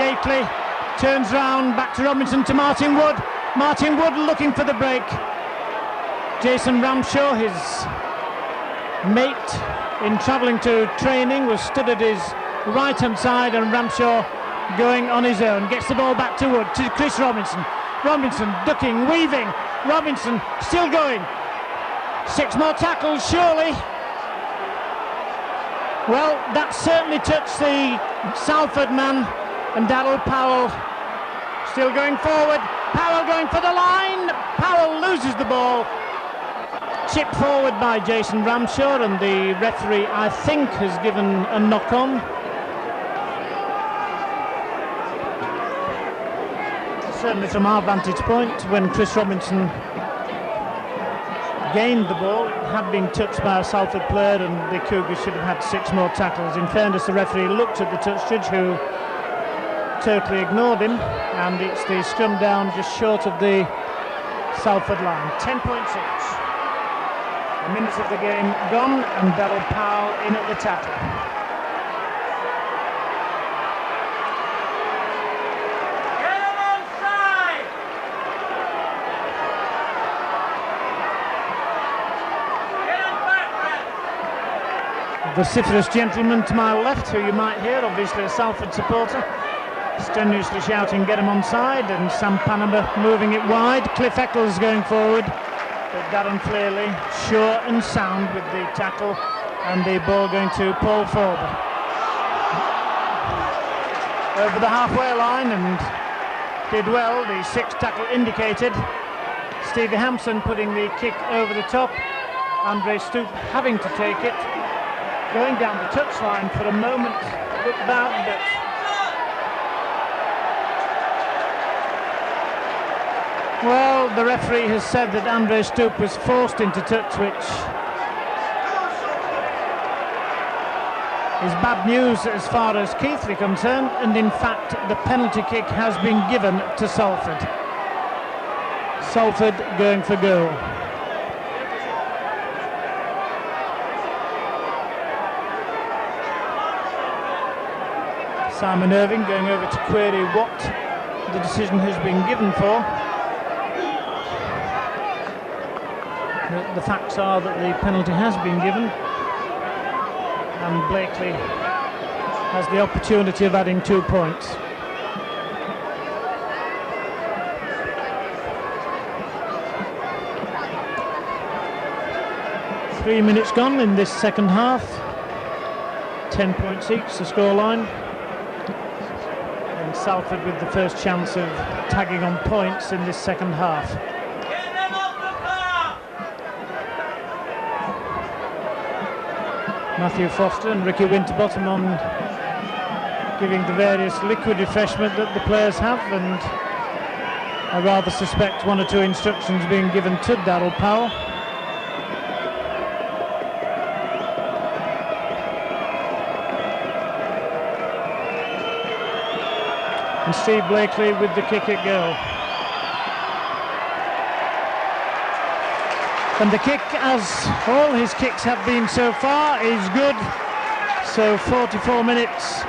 Gately turns round, back to Robinson to Martin Wood. Martin Wood looking for the break. Jason Ramshaw, his mate in travelling to training, was stood at his right-hand side, and Ramshaw going on his own. Gets the ball back to Wood, to Chris Robinson. Robinson ducking, weaving. Robinson still going. 6 more tackles, surely. Well, that certainly touched the Salford man, and Daryl Powell still going forward. Powell going for the line. Powell loses the ball. Chipped forward by Jason Ramshaw, and the referee, I think, has given a knock-on. certainly from our vantage point, when Chris Robinson gained the ball, it had been touched by a Salford player and the Cougars should have had 6 more tackles. In fairness, the referee looked at the touch judge, who totally ignored him, and it's the scrum down just short of the Salford line. 10 points each. A minute of the game gone, and Darryl Powell in at the tackle. Vociferous gentleman to my left, who you might hear, obviously a Salford supporter, strenuously shouting, "Get him onside," and Sam Panama moving it wide. Cliff Eccles going forward, but Darren Flearley sure and sound with the tackle, and the ball going to Paul Forber. Over the halfway line, and did well, the 6th tackle indicated. Stevie Hampson putting the kick over the top. Andre Stoop having to take it. Going down the touchline for a moment, looked bad, but well, the referee has said that Andre Stoop was forced into touch, which is bad news as far as Keighley concerned, and in fact the penalty kick has been given to Salford. Salford going for goal. Simon Irving going over to query what the decision has been given for. The facts are that the penalty has been given, and Blakely has the opportunity of adding 2 points. Three minutes gone in this second half. 10 points each, the scoreline. And Salford with the first chance of tagging on points in this second half. Matthew Foster and Ricky Winterbottom on giving the various liquid refreshment that the players have, and I rather suspect 1 or 2 instructions being given to Darryl Powell. And Steve Blakely with the kick at goal. And the kick, as all his kicks have been so far, is good. So 44 minutes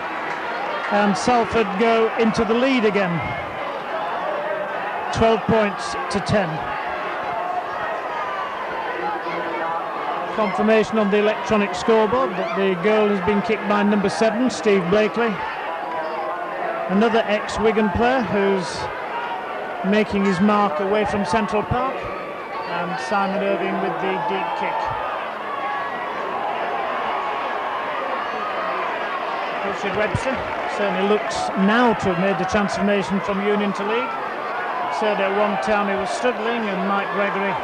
and Salford go into the lead again. 12 points to 10. Confirmation on the electronic scoreboard that the goal has been kicked by number 7, Steve Blakely. Another ex-Wigan player who's making his mark away from Central Park. And Simon Irving with the deep kick. Richard Webster certainly looks now to have made the transformation from Union to League. Said at one time he was struggling, and Mike Gregory,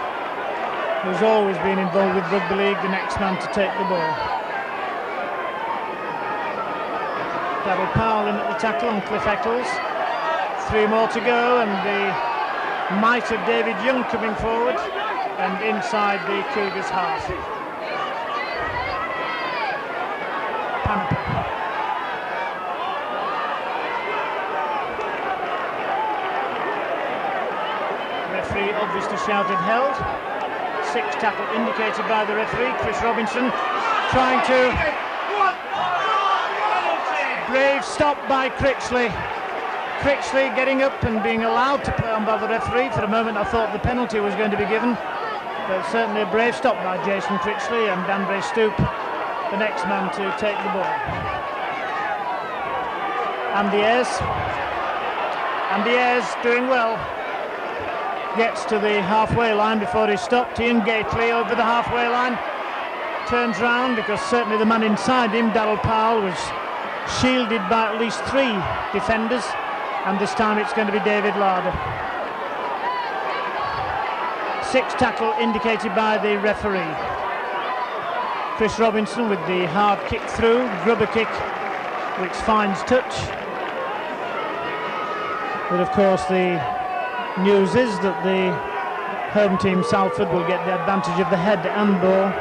who's always been involved with Rugby League, the next man to take the ball. Darryl Powell in at the tackle on Cliff Eccles. 3 more to go, and the might of David Young coming forward and inside the Cougars half. Panapa. Referee obviously shouted held. 6th tackle indicated by the referee. Chris Robinson trying to... Brave stop by Critchley. Critchley getting up and being allowed to play on by the referee. For a moment I thought the penalty was going to be given, but certainly a brave stop by Jason Critchley, and Andre Stoop, the next man to take the ball. And the Ayres doing well. Gets to the halfway line before he's stopped. Ian Gately over the halfway line. Turns round because certainly the man inside him, Darryl Powell, was shielded by at least 3 defenders. And this time it's going to be David Larder. 6th tackle indicated by the referee. Chris Robinson with the hard kick through, grubber kick, which finds touch. But of course the News is that the home team Salford will get the advantage of the head and ball.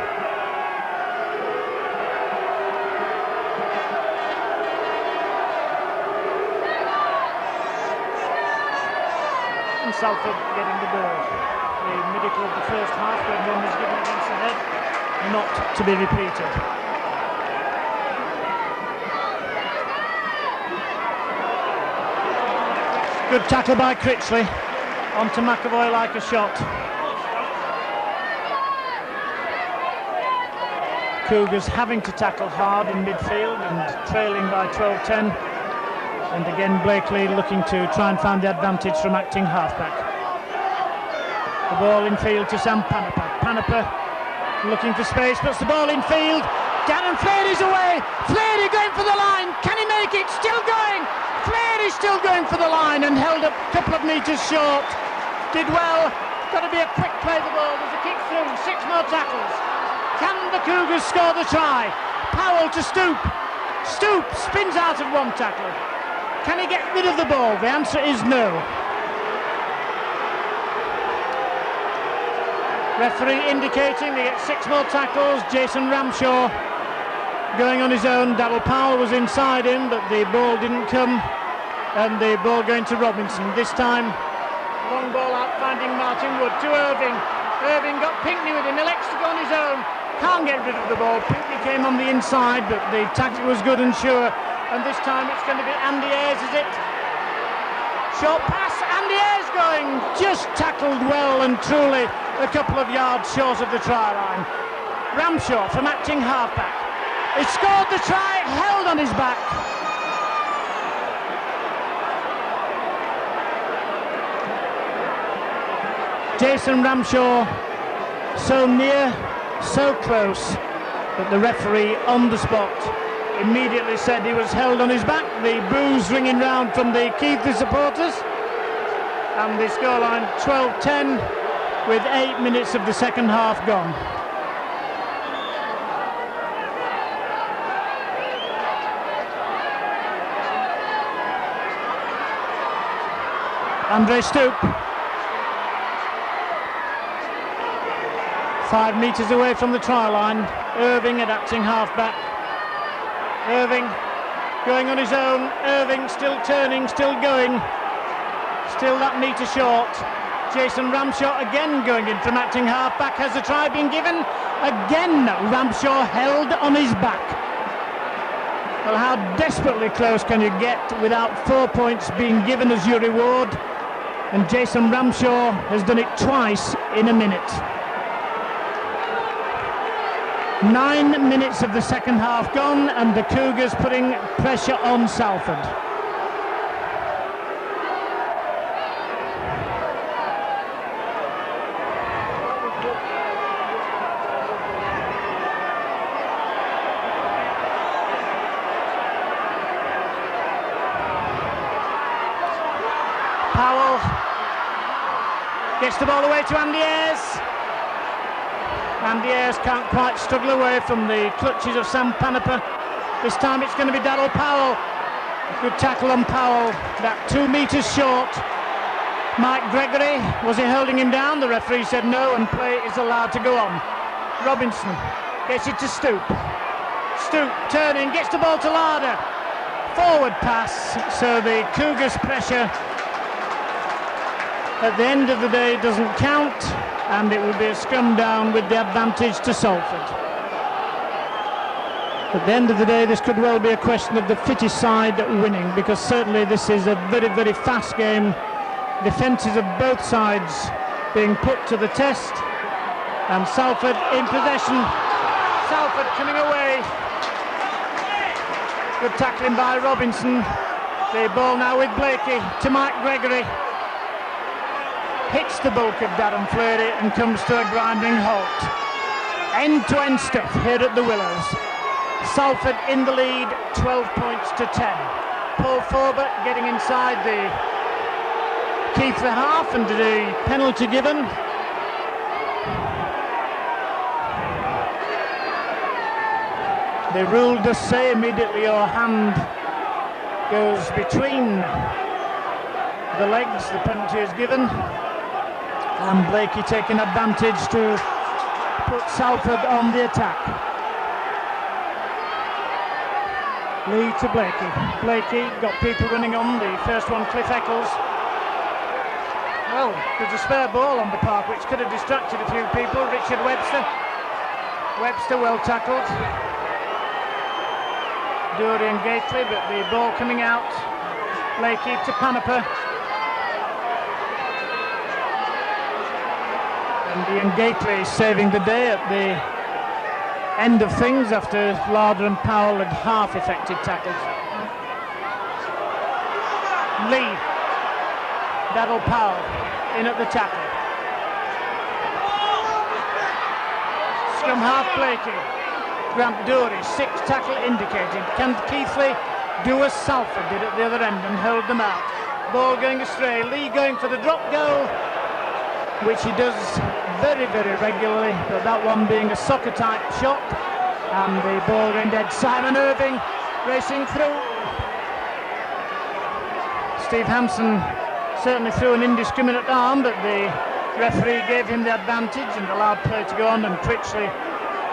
And Salford getting the ball. The miracle of the first half when one was given against the head, not to be repeated. Good tackle by Critchley. Onto McAvoy like a shot. Cougars having to tackle hard in midfield and trailing by 12-10. And again Blakely looking to try and find the advantage from acting halfback. The ball in field to Sam Panapa. Panapa looking for space, puts the ball in field. Darren Flaherty's away. Flaherty going for the line. Can he make it? Still going. Flaherty still going for the line and held up a couple of metres short. Did well. Got to be a quick play the ball. There's a kick through. 6 more tackles. Can the Cougars score the try? Powell to Stoop. Stoop spins out of one tackle. Can he get rid of the ball? The answer is no. Referee indicating they get 6 more tackles. Jason Ramshaw going on his own. Daryl Powell was inside him, but the ball didn't come. And the ball going to Robinson. This time, long ball out, finding Martin Wood to Irving. Irving got Pinkney with him. Elects to go on his own. Can't get rid of the ball. Pinkney came on the inside, but the tactic was good and sure. And this time it's going to be Andy Ayres, is it? Short pass. Andy Ayres going. Just tackled well and truly a couple of yards short of the try line. Ramshaw from acting halfback. He scored the try, held on his back. Jason Ramshaw, so near, so close, but the referee on the spot immediately said he was held on his back. The boos ringing round from the Keithley supporters, and the scoreline 12-10 with 8 minutes of the second half gone. Andre Stoop, 5 metres away from the try line. Irving at acting halfback. Irving going on his own. Irving still turning, still going. Still that metre short. Jason Ramshaw again going in from acting halfback. Has the try been given? Again Ramshaw held on his back. Well, how desperately close can you get without 4 points being given as your reward? And Jason Ramshaw has done it twice in a minute. 9 minutes of the second half gone, and the Cougars putting pressure on Salford. Powell gets the ball away to Andy Ayres. Andy Ayres can't quite struggle away from the clutches of Sam Panapa. This time it's going to be Daryl Powell. Good tackle on Powell, that 2 metres short. Mike Gregory, was he holding him down? The referee said no, and play is allowed to go on. Robinson gets it to Stoop. Stoop turning, gets the ball to Larder. Forward pass, so the Cougars' pressure at the end of the day doesn't count, and it will be a scrum down with the advantage to Salford. At the end of the day, this could well be a question of the fittest side winning, because certainly this is a very, very fast game. Defences of both sides being put to the test, and Salford in possession. Salford coming away. Good tackling by Robinson. The ball now with Blakey to Mike Gregory. Hits the bulk of Darren Flaherty and comes to a grinding halt. End-to-end stuff here at the Willows. Salford in the lead, 12 points to 10. Paul Forbert getting inside the Keithley half, and the penalty given. The rule does say immediately your hand goes between the legs, the penalty is given, and Blakey taking advantage to put Salford on the attack. Lee to Blakey. Blakey got people running on. The first one, Cliff Eccles. Well, there's a spare ball on the park which could have distracted a few people. Richard Webster. Webster well tackled. Dury and Gately, but the ball coming out. Blakey to Panaper. And Ian Gately saving the day at the end of things after Larder and Powell had half effective tackles. Lee. Daryl Powell in at the tackle. Scrum half Blakey. Grant Dury, 6 tackle indicated. Can Keithley do as Salford did at the other end and hold them out? Ball going astray. Lee going for the drop goal, which he does very, very regularly, but that one being a soccer type shot, and the ball going dead. Simon Irving racing through. Steve Hampson certainly threw an indiscriminate arm, but the referee gave him the advantage and allowed play to go on, and Critchley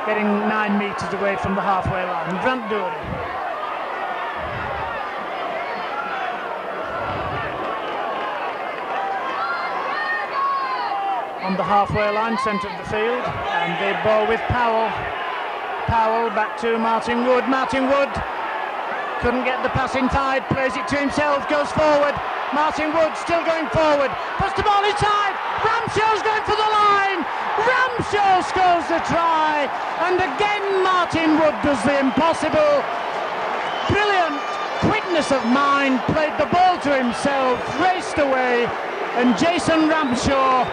getting 9 metres away from the halfway line. Grant Dury. On the halfway line, centre of the field, and the ball with Powell. Powell back to Martin Wood. Martin Wood couldn't get the pass inside, plays it to himself, goes forward. Martin Wood still going forward, puts the ball inside. Ramshaw's going for the line. Ramshaw scores the try, and again Martin Wood does the impossible. Brilliant quickness of mind, played the ball to himself, raced away, and Jason Ramshaw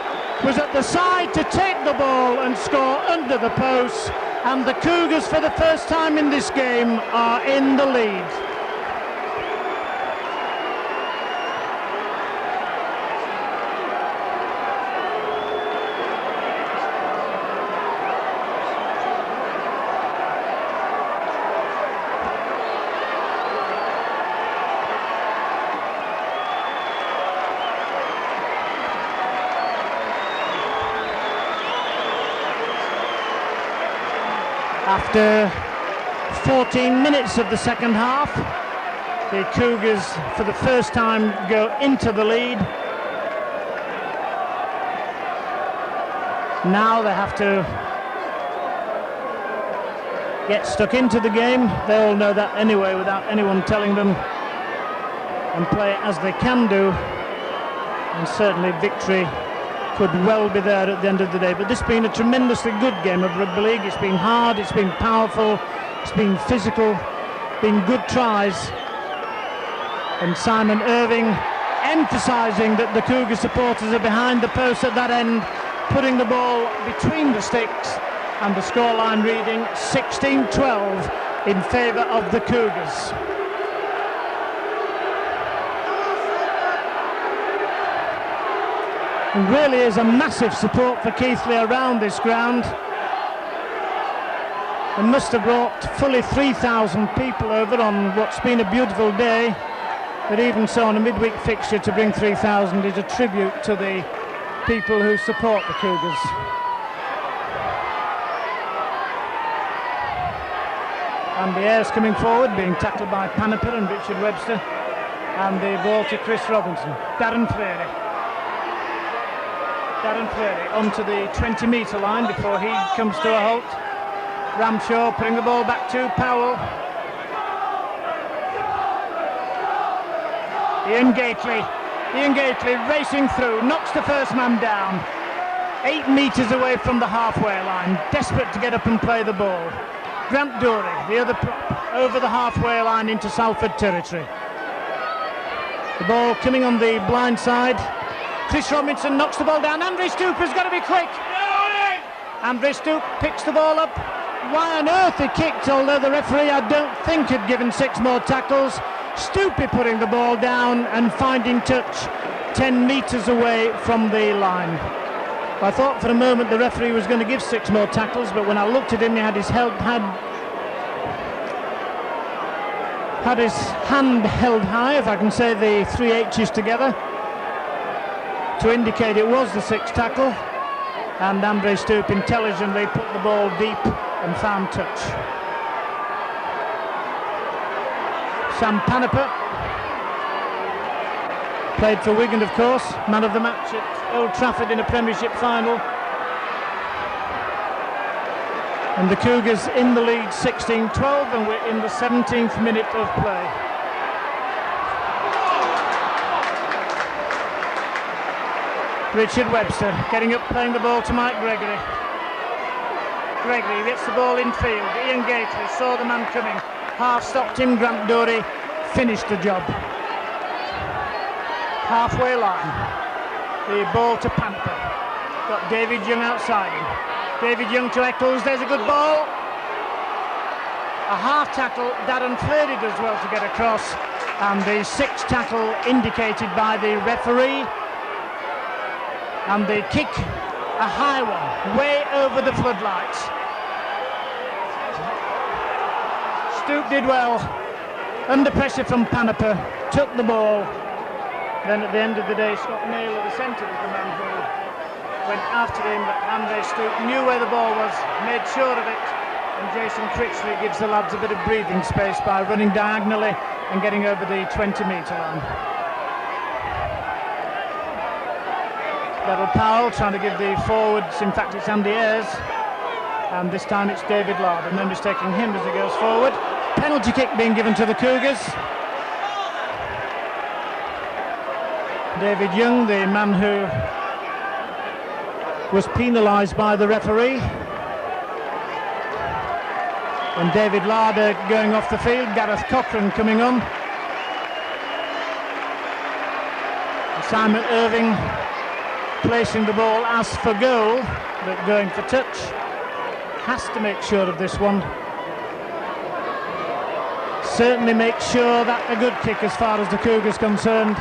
was at the side to take the ball and score under the post, and the Cougars for the first time in this game are in the lead. After 14 minutes of the second half, the Cougars for the first time go into the lead. Now they have to get stuck into the game. They all know that anyway without anyone telling them, and play as they can do, and certainly victory could well be there at the end of the day. But this has been a tremendously good game of rugby league. It's been hard, it's been powerful, it's been physical, been good tries, and Simon Irving emphasising that the Cougar supporters are behind the post at that end, putting the ball between the sticks, and the scoreline reading 16-12 in favour of the Cougars. And really is a massive support for Keithley around this ground. They must have brought fully 3,000 people over on what's been a beautiful day, but even so on a midweek fixture to bring 3,000 is a tribute to the people who support the Cougars. And the Ayres coming forward, being tackled by Panaper and Richard Webster, and the ball to Chris Robinson. Darren Fleury onto the 20-metre line before he comes to a halt. Ramshaw putting the ball back to Powell. Ian Gately racing through, knocks the first man down. 8 metres away from the halfway line, desperate to get up and play the ball. Grant Dury, the other prop, over the halfway line into Salford territory. The ball coming on the blind side. Chris Robinson knocks the ball down. Andre Stoop has got to be quick. Andre Stoop picks the ball up. Why on earth he kicked, although the referee I don't think had given 6 more tackles. Stoopy putting the ball down and finding touch 10 metres away from the line. I thought for a moment the referee was going to give 6 more tackles, but when I looked at him, he had his hand held high, if I can say the 3 H's together, to indicate it was the sixth tackle, and Andre Stoop intelligently put the ball deep and found touch. Sam Paniper played for Wigan, of course, man of the match at Old Trafford in a Premiership final. And the Cougars in the lead 16-12, and we're in the 17th minute of play. Richard Webster getting up, playing the ball to Mike Gregory. Gregory gets the ball in field. Ian Gately saw the man coming. Half stopped him. Grant Dory finished the job. Halfway line. The ball to Panther. Got David Young outside him. David Young to Eccles. There's a good ball. A half tackle. Darren Fleury does well to get across. And the sixth tackle indicated by the referee. And the kick, a high one, way over the floodlights. Stoop did well, under pressure from Paniper, took the ball. Then at the end of the day, Scott Naylor, the centre, was the man who went after him, but Andre Stoop knew where the ball was, made sure of it, and Jason Critchley gives the lads a bit of breathing space by running diagonally and getting over the 20-metre line. Beryl Powell trying to give the forwards, in fact it's Andy Ayres, and this time it's David Larder, no mistaking him as he goes forward. Penalty kick being given to the Cougars. David Young, the man who was penalised by the referee. And David Larder going off the field, Gareth Cochran coming on. Simon Irving placing the ball as for goal, but going for touch. Has to make sure of this one. Certainly make sure that a good kick as far as the Cougars concerned.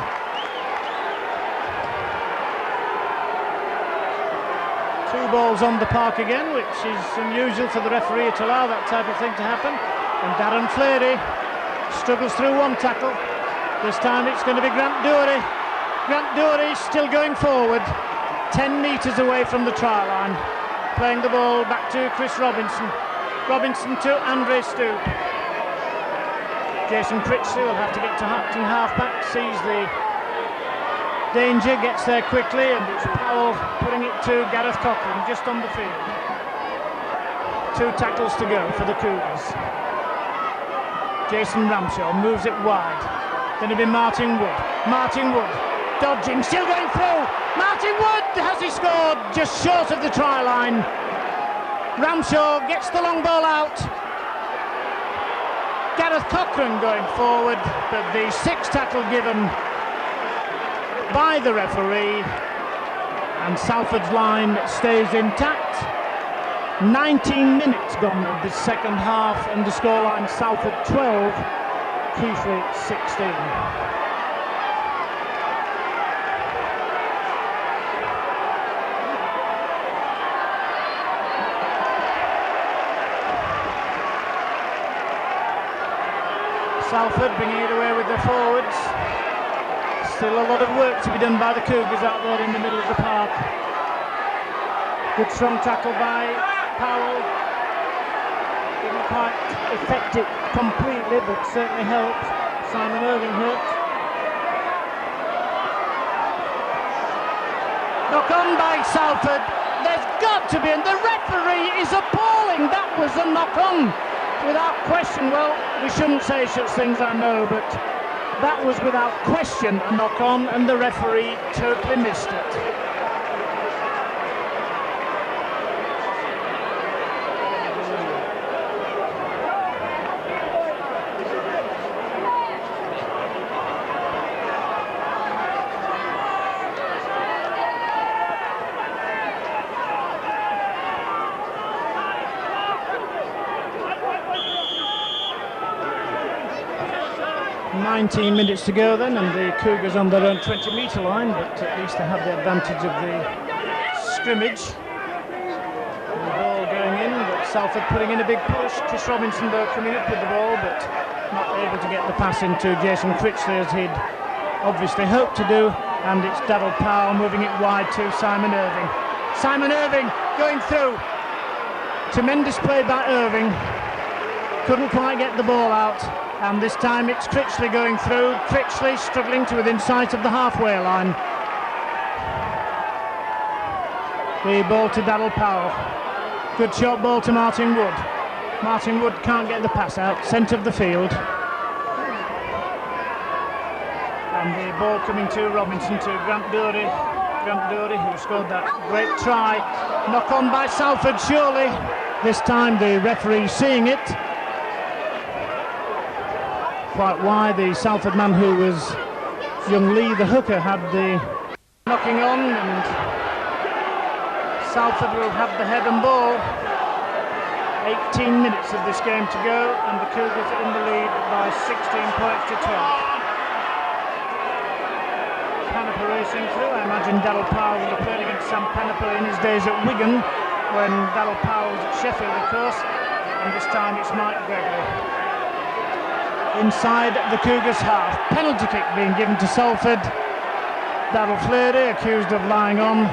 Two balls on the park again, which is unusual for the referee to allow that type of thing to happen. And Darren Fleury struggles through one tackle. This time it's going to be Grant Dory. Grant Dory still going forward, 10 metres away from the try line. Playing the ball back to Chris Robinson. Robinson to Andre Stoop. Jason Critchley will have to get to Hampton half-back, sees the danger, gets there quickly, and it's Powell putting it to Gareth Cochran just on the field. Two tackles to go for the Cougars. Jason Ramshaw moves it wide. Going to be Martin Wood. Martin Wood dodging, still going through. Martin Wood, has he scored? Just short of the try line. Ramshaw gets the long ball out. Gareth Cochran going forward, but the sixth tackle given by the referee, and Salford's line stays intact. 19 minutes gone of the second half, and the scoreline Salford 12, Keighley 16. Salford bringing it away with their forwards. Still a lot of work to be done by the Cougars out there in the middle of the park. Good strong tackle by Powell. Didn't quite affect it completely, but certainly helped. Simon Irving hurt. Knock on by Salford. There's got to be, and the referee is appalling. That was a knock on. Without question, well, we shouldn't say such things, I know, but that was without question a knock-on, and the referee totally missed it. 19 minutes to go then, and the Cougars on their own 20-metre line, but at least they have the advantage of the scrimmage. And the ball going in, but Salford putting in a big push. Chris Robinson though coming up with the ball, but not able to get the pass into Jason Critchley as he'd obviously hoped to do, And it's Daryl Powell moving it wide to Simon Irving. Simon Irving going through. Tremendous play by Irving. Couldn't quite get the ball out. And this time it's Critchley going through. Critchley struggling to within sight of the halfway line. The ball to Daryl Powell. Good short ball to Martin Wood. Martin Wood can't get the pass out. Centre of the field. And the ball coming to Robinson to Grant Dury. Grant Dury, who scored that great try. Knock on by Salford, surely. This time the referee seeing it. Quite why the Salford man, who was young Lee the hooker, had the knocking on, and Salford will have the head and ball. 18 minutes of this game to go, and the Cougars are in the lead by 16 points to 12. Panepa racing through. I imagine Daryl Powell will have played against Sam Panepa in his days at Wigan, when Daryl Powell was at Sheffield, of course, and this time it's Mike Gregory. Inside the Cougars half. Penalty kick being given to Salford. Daryl Fleury accused of lying on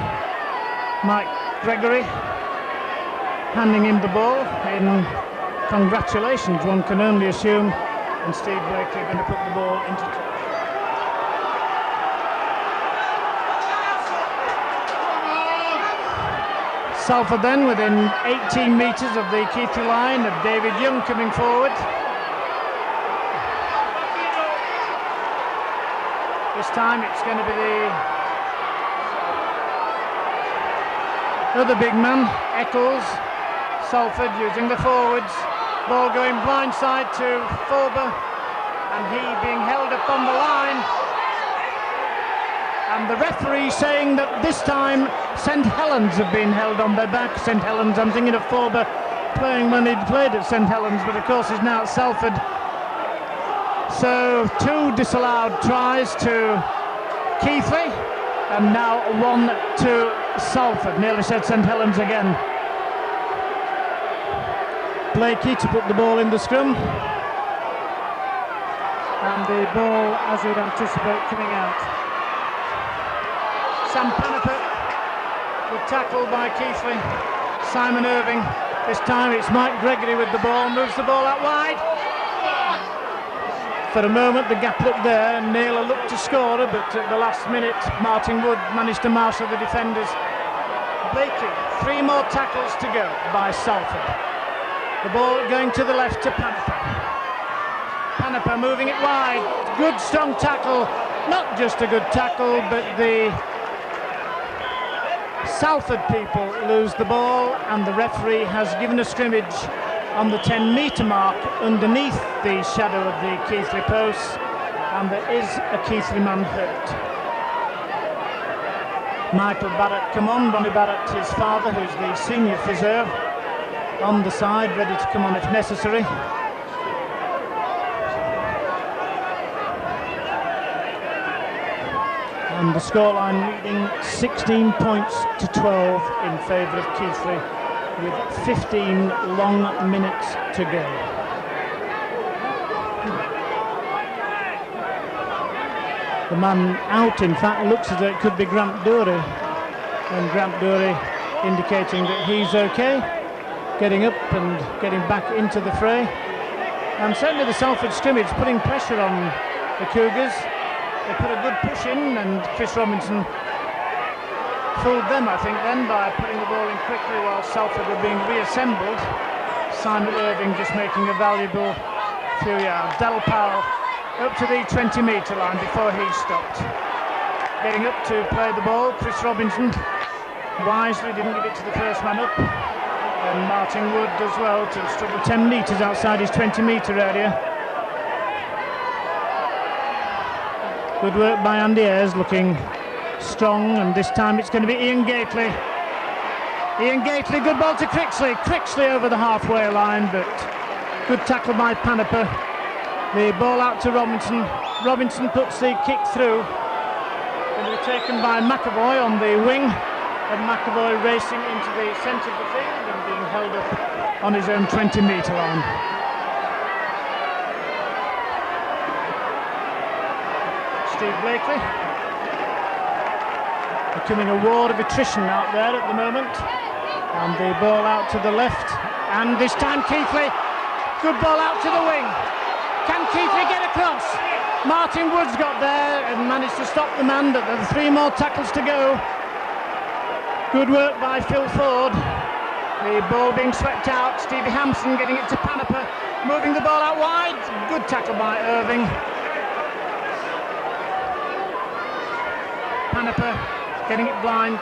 Mike Gregory, handing him the ball in congratulations, one can only assume, and Steve Blakely going to put the ball into touch. Salford then within 18 metres of the Keithley line, of David Young coming forward. This time it's going to be the other big man, Eccles. Salford using the forwards. Ball going blindside to Forber, and he being held up on the line. And the referee saying that this time St Helens have been held on their back. St Helens, I'm thinking of Forber playing when he'd played at St Helens, but of course he's now at Salford. So 2 disallowed tries to Keithley, and now 1 to Salford. Nearly said St Helens again. Blakey to put the ball in the scrum, and the ball, as you'd anticipate, coming out. Sam Panepa, good tackle by Keithley. Simon Irving. This time it's Mike Gregory with the ball, moves the ball out wide. For a moment the gap looked there, and Naylor looked to score, but at the last minute Martin Wood managed to marshal the defenders. Blakey, 3 more tackles to go by Salford. The ball going to the left to Panepa. Panepa moving it wide. Good strong tackle. Not just a good tackle, but the Salford people lose the ball, and the referee has given a scrimmage on the 10-metre mark underneath the shadow of the Keithley posts, and there is a Keithley man hurt. Michael Barrett come on. Ronnie Barrett, his father, who's the senior physio, on the side, ready to come on if necessary. And the scoreline reading 16 points to 12 in favour of Keithley, with 15 long minutes to go. The man out, in fact, looks as though it could be Grant Dury, and Grant Dury indicating that he's okay, getting up and getting back into the fray. And certainly the Salford scrimmage putting pressure on the Cougars. They put a good push in, and Chris Robinson fooled them, I think, then by putting the ball in quickly while Salford were being reassembled. Simon Irving just making a valuable few yards. Daryl Powell up to the 20-metre line before he stopped. Getting up to play the ball, Chris Robinson wisely didn't give it to the first man up. And Martin Wood as well to struggle 10 metres outside his 20-metre area. Good work by Andy Ayres, looking strong, and this time it's going to be Ian Gately. Ian Gately, good ball to Critchley. Critchley over the halfway line, but good tackle by Panepa. The ball out to Robinson. Robinson puts the kick through. Going to be taken by McAvoy on the wing, and McAvoy racing into the centre of the field and being held up on his own 20-metre line. Steve Blakely becoming a war of attrition out there at the moment. And the ball out to the left, and this time Keithley, good ball out to the wing. Can Keithley get across? Martin Wood's got there and managed to stop the man, but there are 3 more tackles to go. Good work by Phil Ford. The ball being swept out, Stevie Hampson getting it to Panaper, moving the ball out wide. Good tackle by Irving. Panaper getting it blind.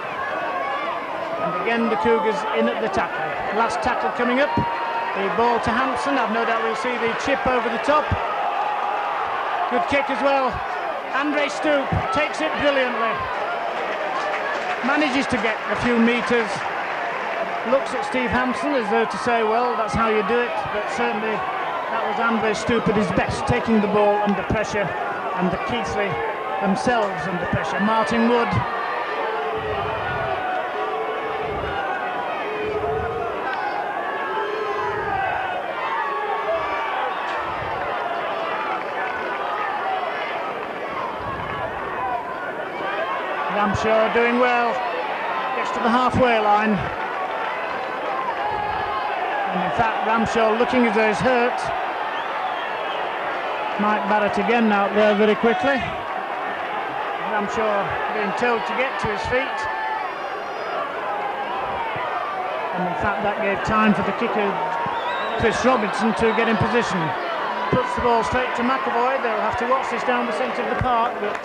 And again the Cougars in at the tackle. Last tackle coming up. The ball to Hampson. I've no doubt we'll see the chip over the top. Good kick as well. Andre Stoop takes it brilliantly. Manages to get a few metres. Looks at Steve Hampson as though to say, well, that's how you do it. But certainly that was Andre Stoop at his best, taking the ball under pressure, and the Keithley themselves under pressure. Martin Wood. Ramshaw doing well, gets to the halfway line, and in fact Ramshaw looking as though he's hurt. Mike Barrett again out there very quickly. Ramshaw being told to get to his feet, and in fact that gave time for the kicker Chris Robinson to get in position. Puts the ball straight to McAvoy. They'll have to watch this down the centre of the park, but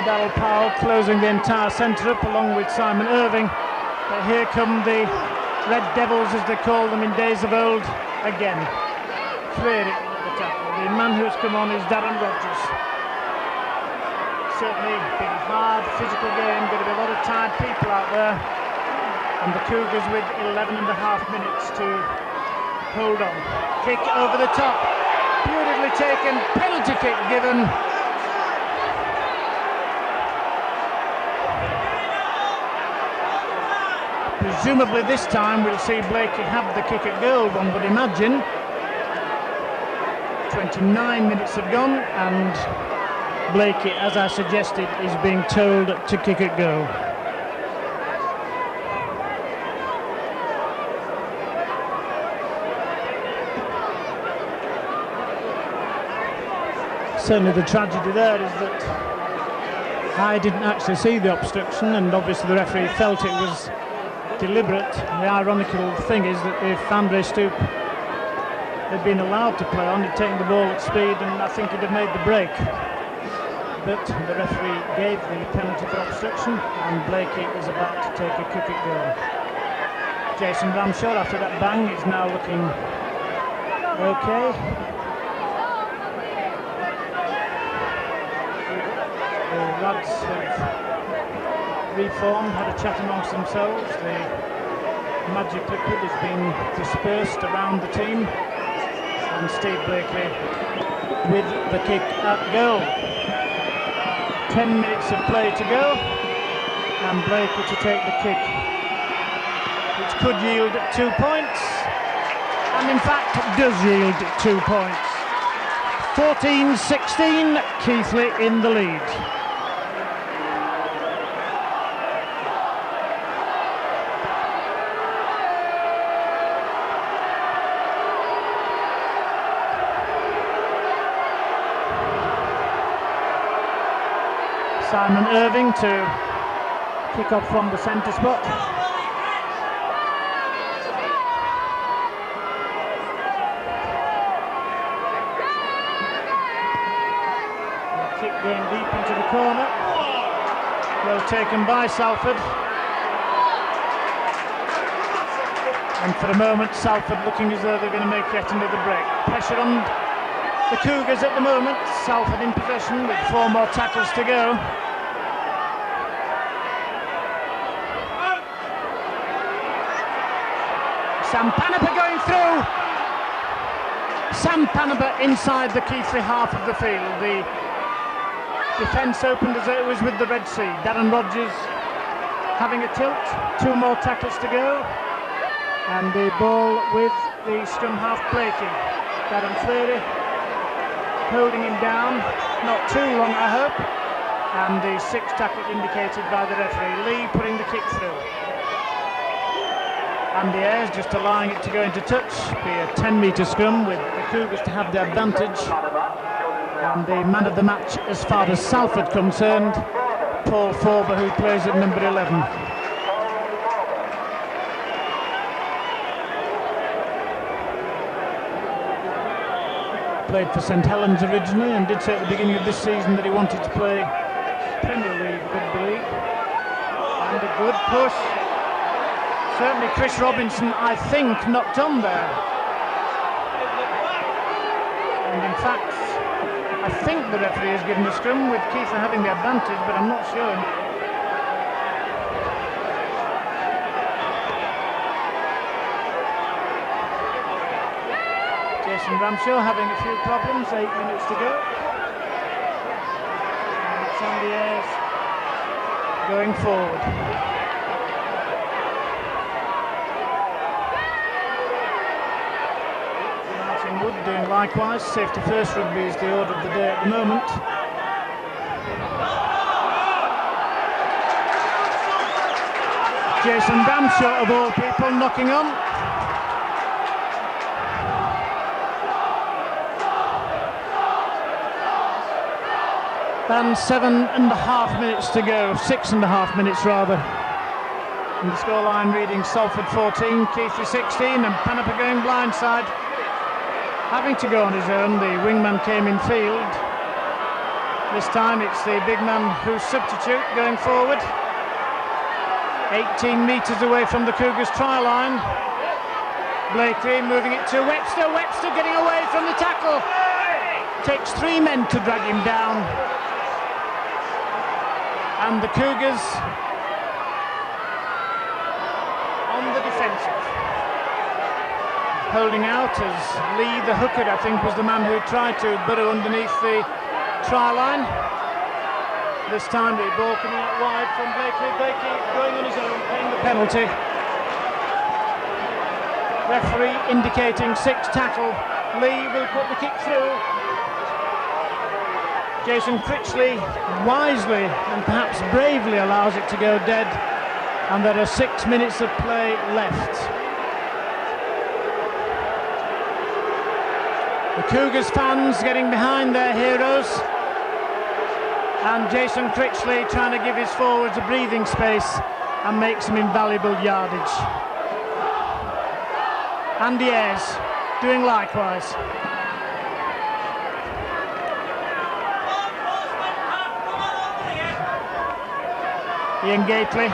Darryl Powell closing the entire centre up along with Simon Irving. But here come the Red Devils, as they called them in days of old, again. Clearly the tackle. The man who's come on is Darren Rogers. Certainly been a hard physical game, going to be a lot of tired people out there. And the Cougars with 11 and a half minutes to hold on. Kick over the top. Beautifully taken. Penalty kick given. Presumably this time we'll see Blakey have the kick at goal, one would imagine. 29 minutes have gone, and Blakey, as I suggested, is being told to kick at goal. Certainly the tragedy there is that I didn't actually see the obstruction, and obviously the referee felt it was deliberate. The ironical thing is that if Andre Stoop had been allowed to play on, he'd taken the ball at speed, and I think he'd have made the break. But the referee gave the penalty for obstruction, and Blakey is about to take a kick at goal. Jason Ramshaw, after that bang, is now looking okay. The lads have reformed, had a chat amongst themselves. The magic liquid has been dispersed around the team, and Steve Blakely with the kick at goal. 10 minutes of play to go, and Blakely to take the kick, which could yield 2 points, and in fact does yield 2 points. 14-16, Keithley in the lead. Simon Irving to kick off from the centre spot. The kick going deep into the corner. Well taken by Salford. And for a moment Salford looking as though they're going to make yet another break. Pressure on the Cougars at the moment. Salford in possession with 4 more tackles to go. Sam Panaper going through. Sam Panaper inside the Keithley half of the field. The defence opened as it was with the Red Sea. Darren Rogers having a tilt. 2 more tackles to go. And the ball with the scrum half Blakey. Darren Fleury holding him down. Not too long, I hope. And the 6 tackle indicated by the referee. Lee putting the kick through. Andy Ayres just allowing it to go into touch. Be a 10-metre scrum with the Cougars to have the advantage. And the man of the match as far as Salford concerned, Paul Forber, who plays at number 11. Played for St Helens originally and did say at the beginning of this season that he wanted to play Premier League, Rugby League. And a good push. Certainly Chris Robinson, I think, knocked on there. And in fact, I think the referee has given a scrum with Keithley having the advantage, but I'm not sure. Jason Ramshaw having a few problems, 8 minutes to go. And it's Andy Ayres going forward. Martin Wood doing likewise. Safety first rugby is the order of the day at the moment. Jason Ramshaw, of all people, knocking on. And 7.5 minutes to go, 6.5 minutes rather. And the scoreline reading Salford 14, Keithley 16, and Panapa going blindside. Having to go on his own, the wingman came in field. This time it's the big man who's substitute going forward. 18 metres away from the Cougars try line. Blakely moving it to Webster, Webster getting away from the tackle. Takes 3 men to drag him down. And the Cougars on the defensive. Holding out as Lee, the hooker, I think, was the man who tried to burrow underneath the try line. This time the ball coming out wide from Blakely. Blakely going on his own, paying the penalty. Referee indicating 6 tackle. Lee will put the kick through. Jason Critchley wisely and perhaps bravely allows it to go dead, and there are 6 minutes of play left. The Cougars fans getting behind their heroes, and Jason Critchley trying to give his forwards a breathing space and make some invaluable yardage. Andy Ayres doing likewise. Ian Gately.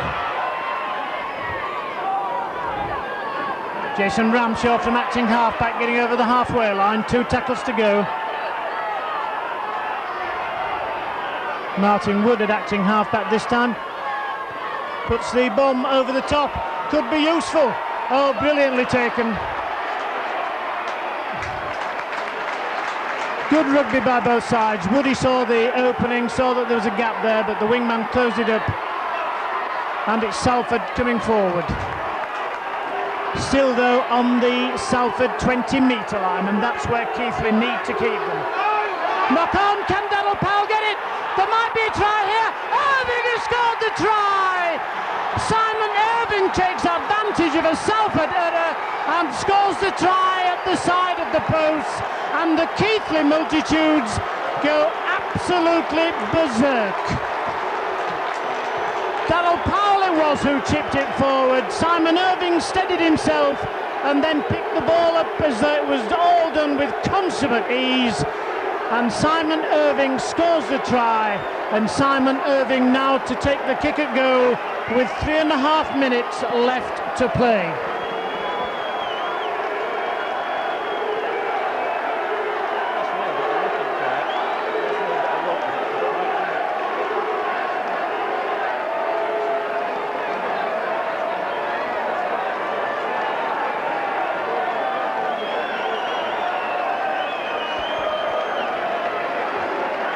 Jason Ramshaw from acting halfback getting over the halfway line. 2 tackles to go. Martin Wood at acting halfback this time. Puts the bomb over the top. Could be useful. Oh, brilliantly taken. Good rugby by both sides. Woody saw the opening, saw that there was a gap there, but the wingman closed it up. And it's Salford coming forward. Still though on the Salford 20-metre line, and that's where Keithley need to keep them. Knock on, can Donald Powell get it? There might be a try here. Irving has scored the try! Simon Irving takes advantage of a Salford error and scores the try at the side of the post, and the Keithley multitudes go absolutely berserk. Darryl Powell it was who chipped it forward. Simon Irving steadied himself and then picked the ball up as though it was all done with consummate ease. And Simon Irving scores the try. And Simon Irving now to take the kick at goal with 3.5 minutes left to play.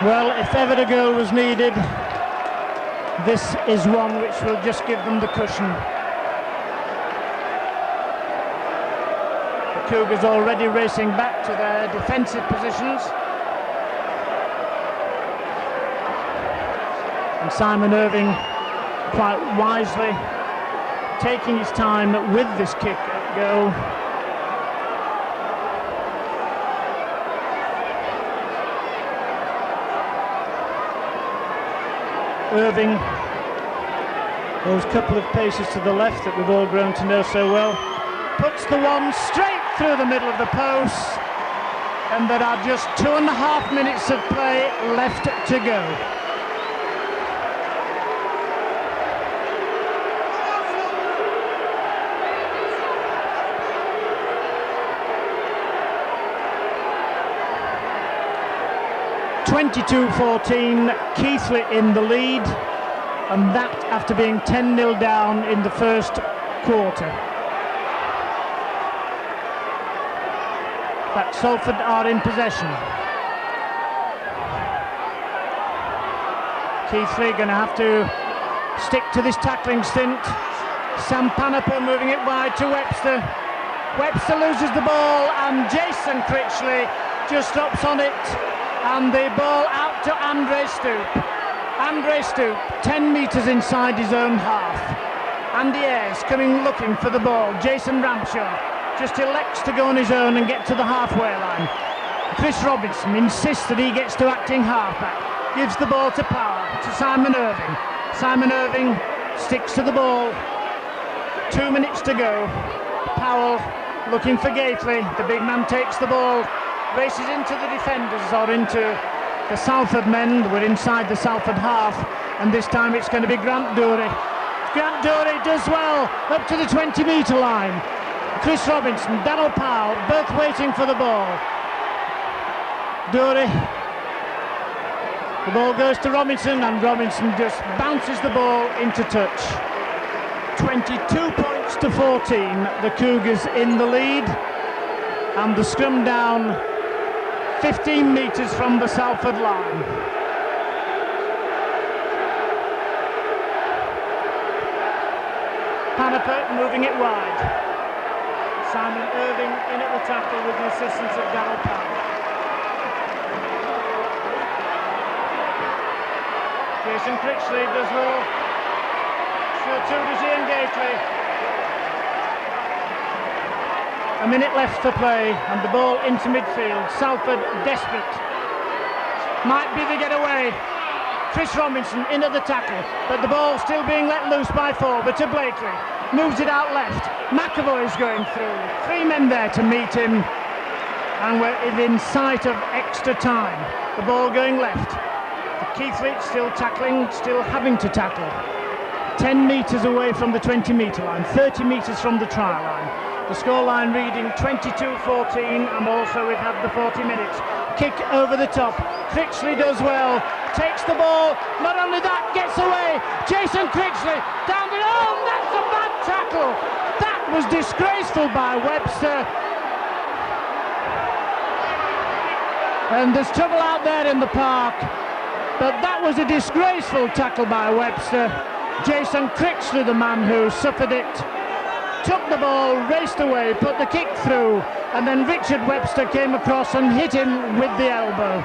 Well, if ever a goal was needed, this is one which will just give them the cushion. The Cougars already racing back to their defensive positions. and Simon Irving quite wisely taking his time with this kick at goal. Irving, those couple of paces to the left that we've all grown to know so well, puts the one straight through the middle of the post, and there are just 2.5 minutes of play left to go. (22-14), Keighley in the lead, and that after being 10-0 down in the first quarter. But Salford are in possession. Keighley going to have to stick to this tackling stint. Sam Panaper moving it wide to Webster. Webster loses the ball and Jason Critchley just drops on it, and the ball out to Andre Stoop. Andre Stoop, 10 metres inside his own half. Andy Ayres coming looking for the ball. Jason Ramshaw just elects to go on his own and get to the halfway line. Chris Robinson insists that he gets to acting halfback. Gives the ball to Power, to Simon Irving. Simon Irving sticks to the ball. 2 minutes to go. Powell looking for Gately. The big man takes the ball, races into the defenders or into the Salford men. We're inside the Salford half, and this time it's going to be Grant Dury. Grant Dury does well up to the 20-metre line. Chris Robinson, Darryl Powell, both waiting for the ball. Dury, the ball goes to Robinson, and Robinson just bounces the ball into touch. 22-14, the Cougars in the lead, and the scrum down 15 metres from the Salford line. Panaper moving it wide. Simon Irving in at the tackle with the assistance of Darryl Powell. Jason Critchley does well. So too does Ian Gately. A minute left to play, and the ball into midfield. Salford desperate. Might be the getaway. Chris Robinson in at the tackle, but the ball still being let loose by forward to Blakely. Moves it out left. McAvoy's going through. 3 men there to meet him, and we're in sight of extra time. The ball going left. Keighley still tackling, still having to tackle. 10 metres away from the 20-metre line, 30 metres from the try line. The scoreline reading 22-14, and also we've had the 40 minutes. Kick over the top. Critchley does well, takes the ball, not only that, gets away. Jason Critchley down the... Oh, that's a bad tackle. That was disgraceful by Webster. And there's trouble out there in the park, but that was a disgraceful tackle by Webster. Jason Critchley, the man who suffered it, took the ball, raced away, put the kick through, and then Richard Webster came across and hit him with the elbow.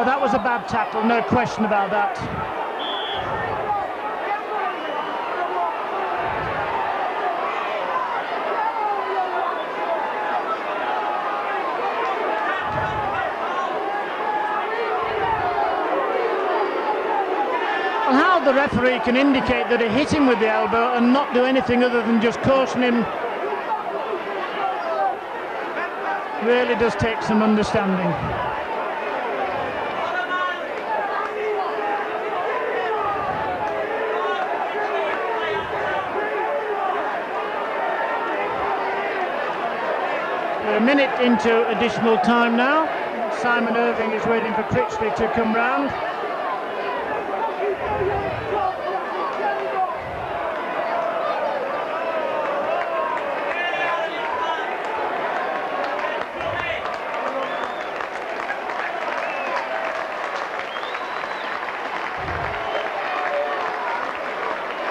That was a bad tackle, no question about that. Well, how the referee can indicate that he hit him with the elbow and not do anything other than just caution him really does take some understanding. A minute into additional time now. Simon Irving is waiting for Critchley to come round.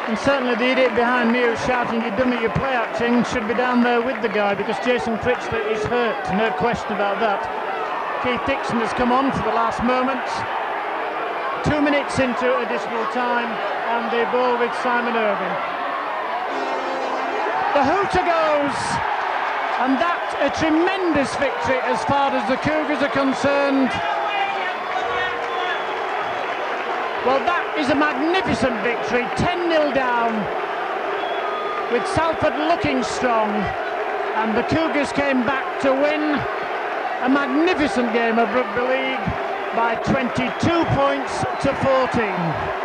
And certainly the idiot behind me who's shouting, "You dummy, you play acting," should be down there with the guy, because Jason Critchley is hurt, no question about that. Keith Dixon has come on for the last moments. 2 minutes into additional time, and the ball with Simon Irving. The hooter goes, and that's a tremendous victory as far as the Cougars are concerned. Well, that is a magnificent victory, 10-0 down, with Salford looking strong, and the Cougars came back to win a magnificent game of Rugby League by 22 points to 14.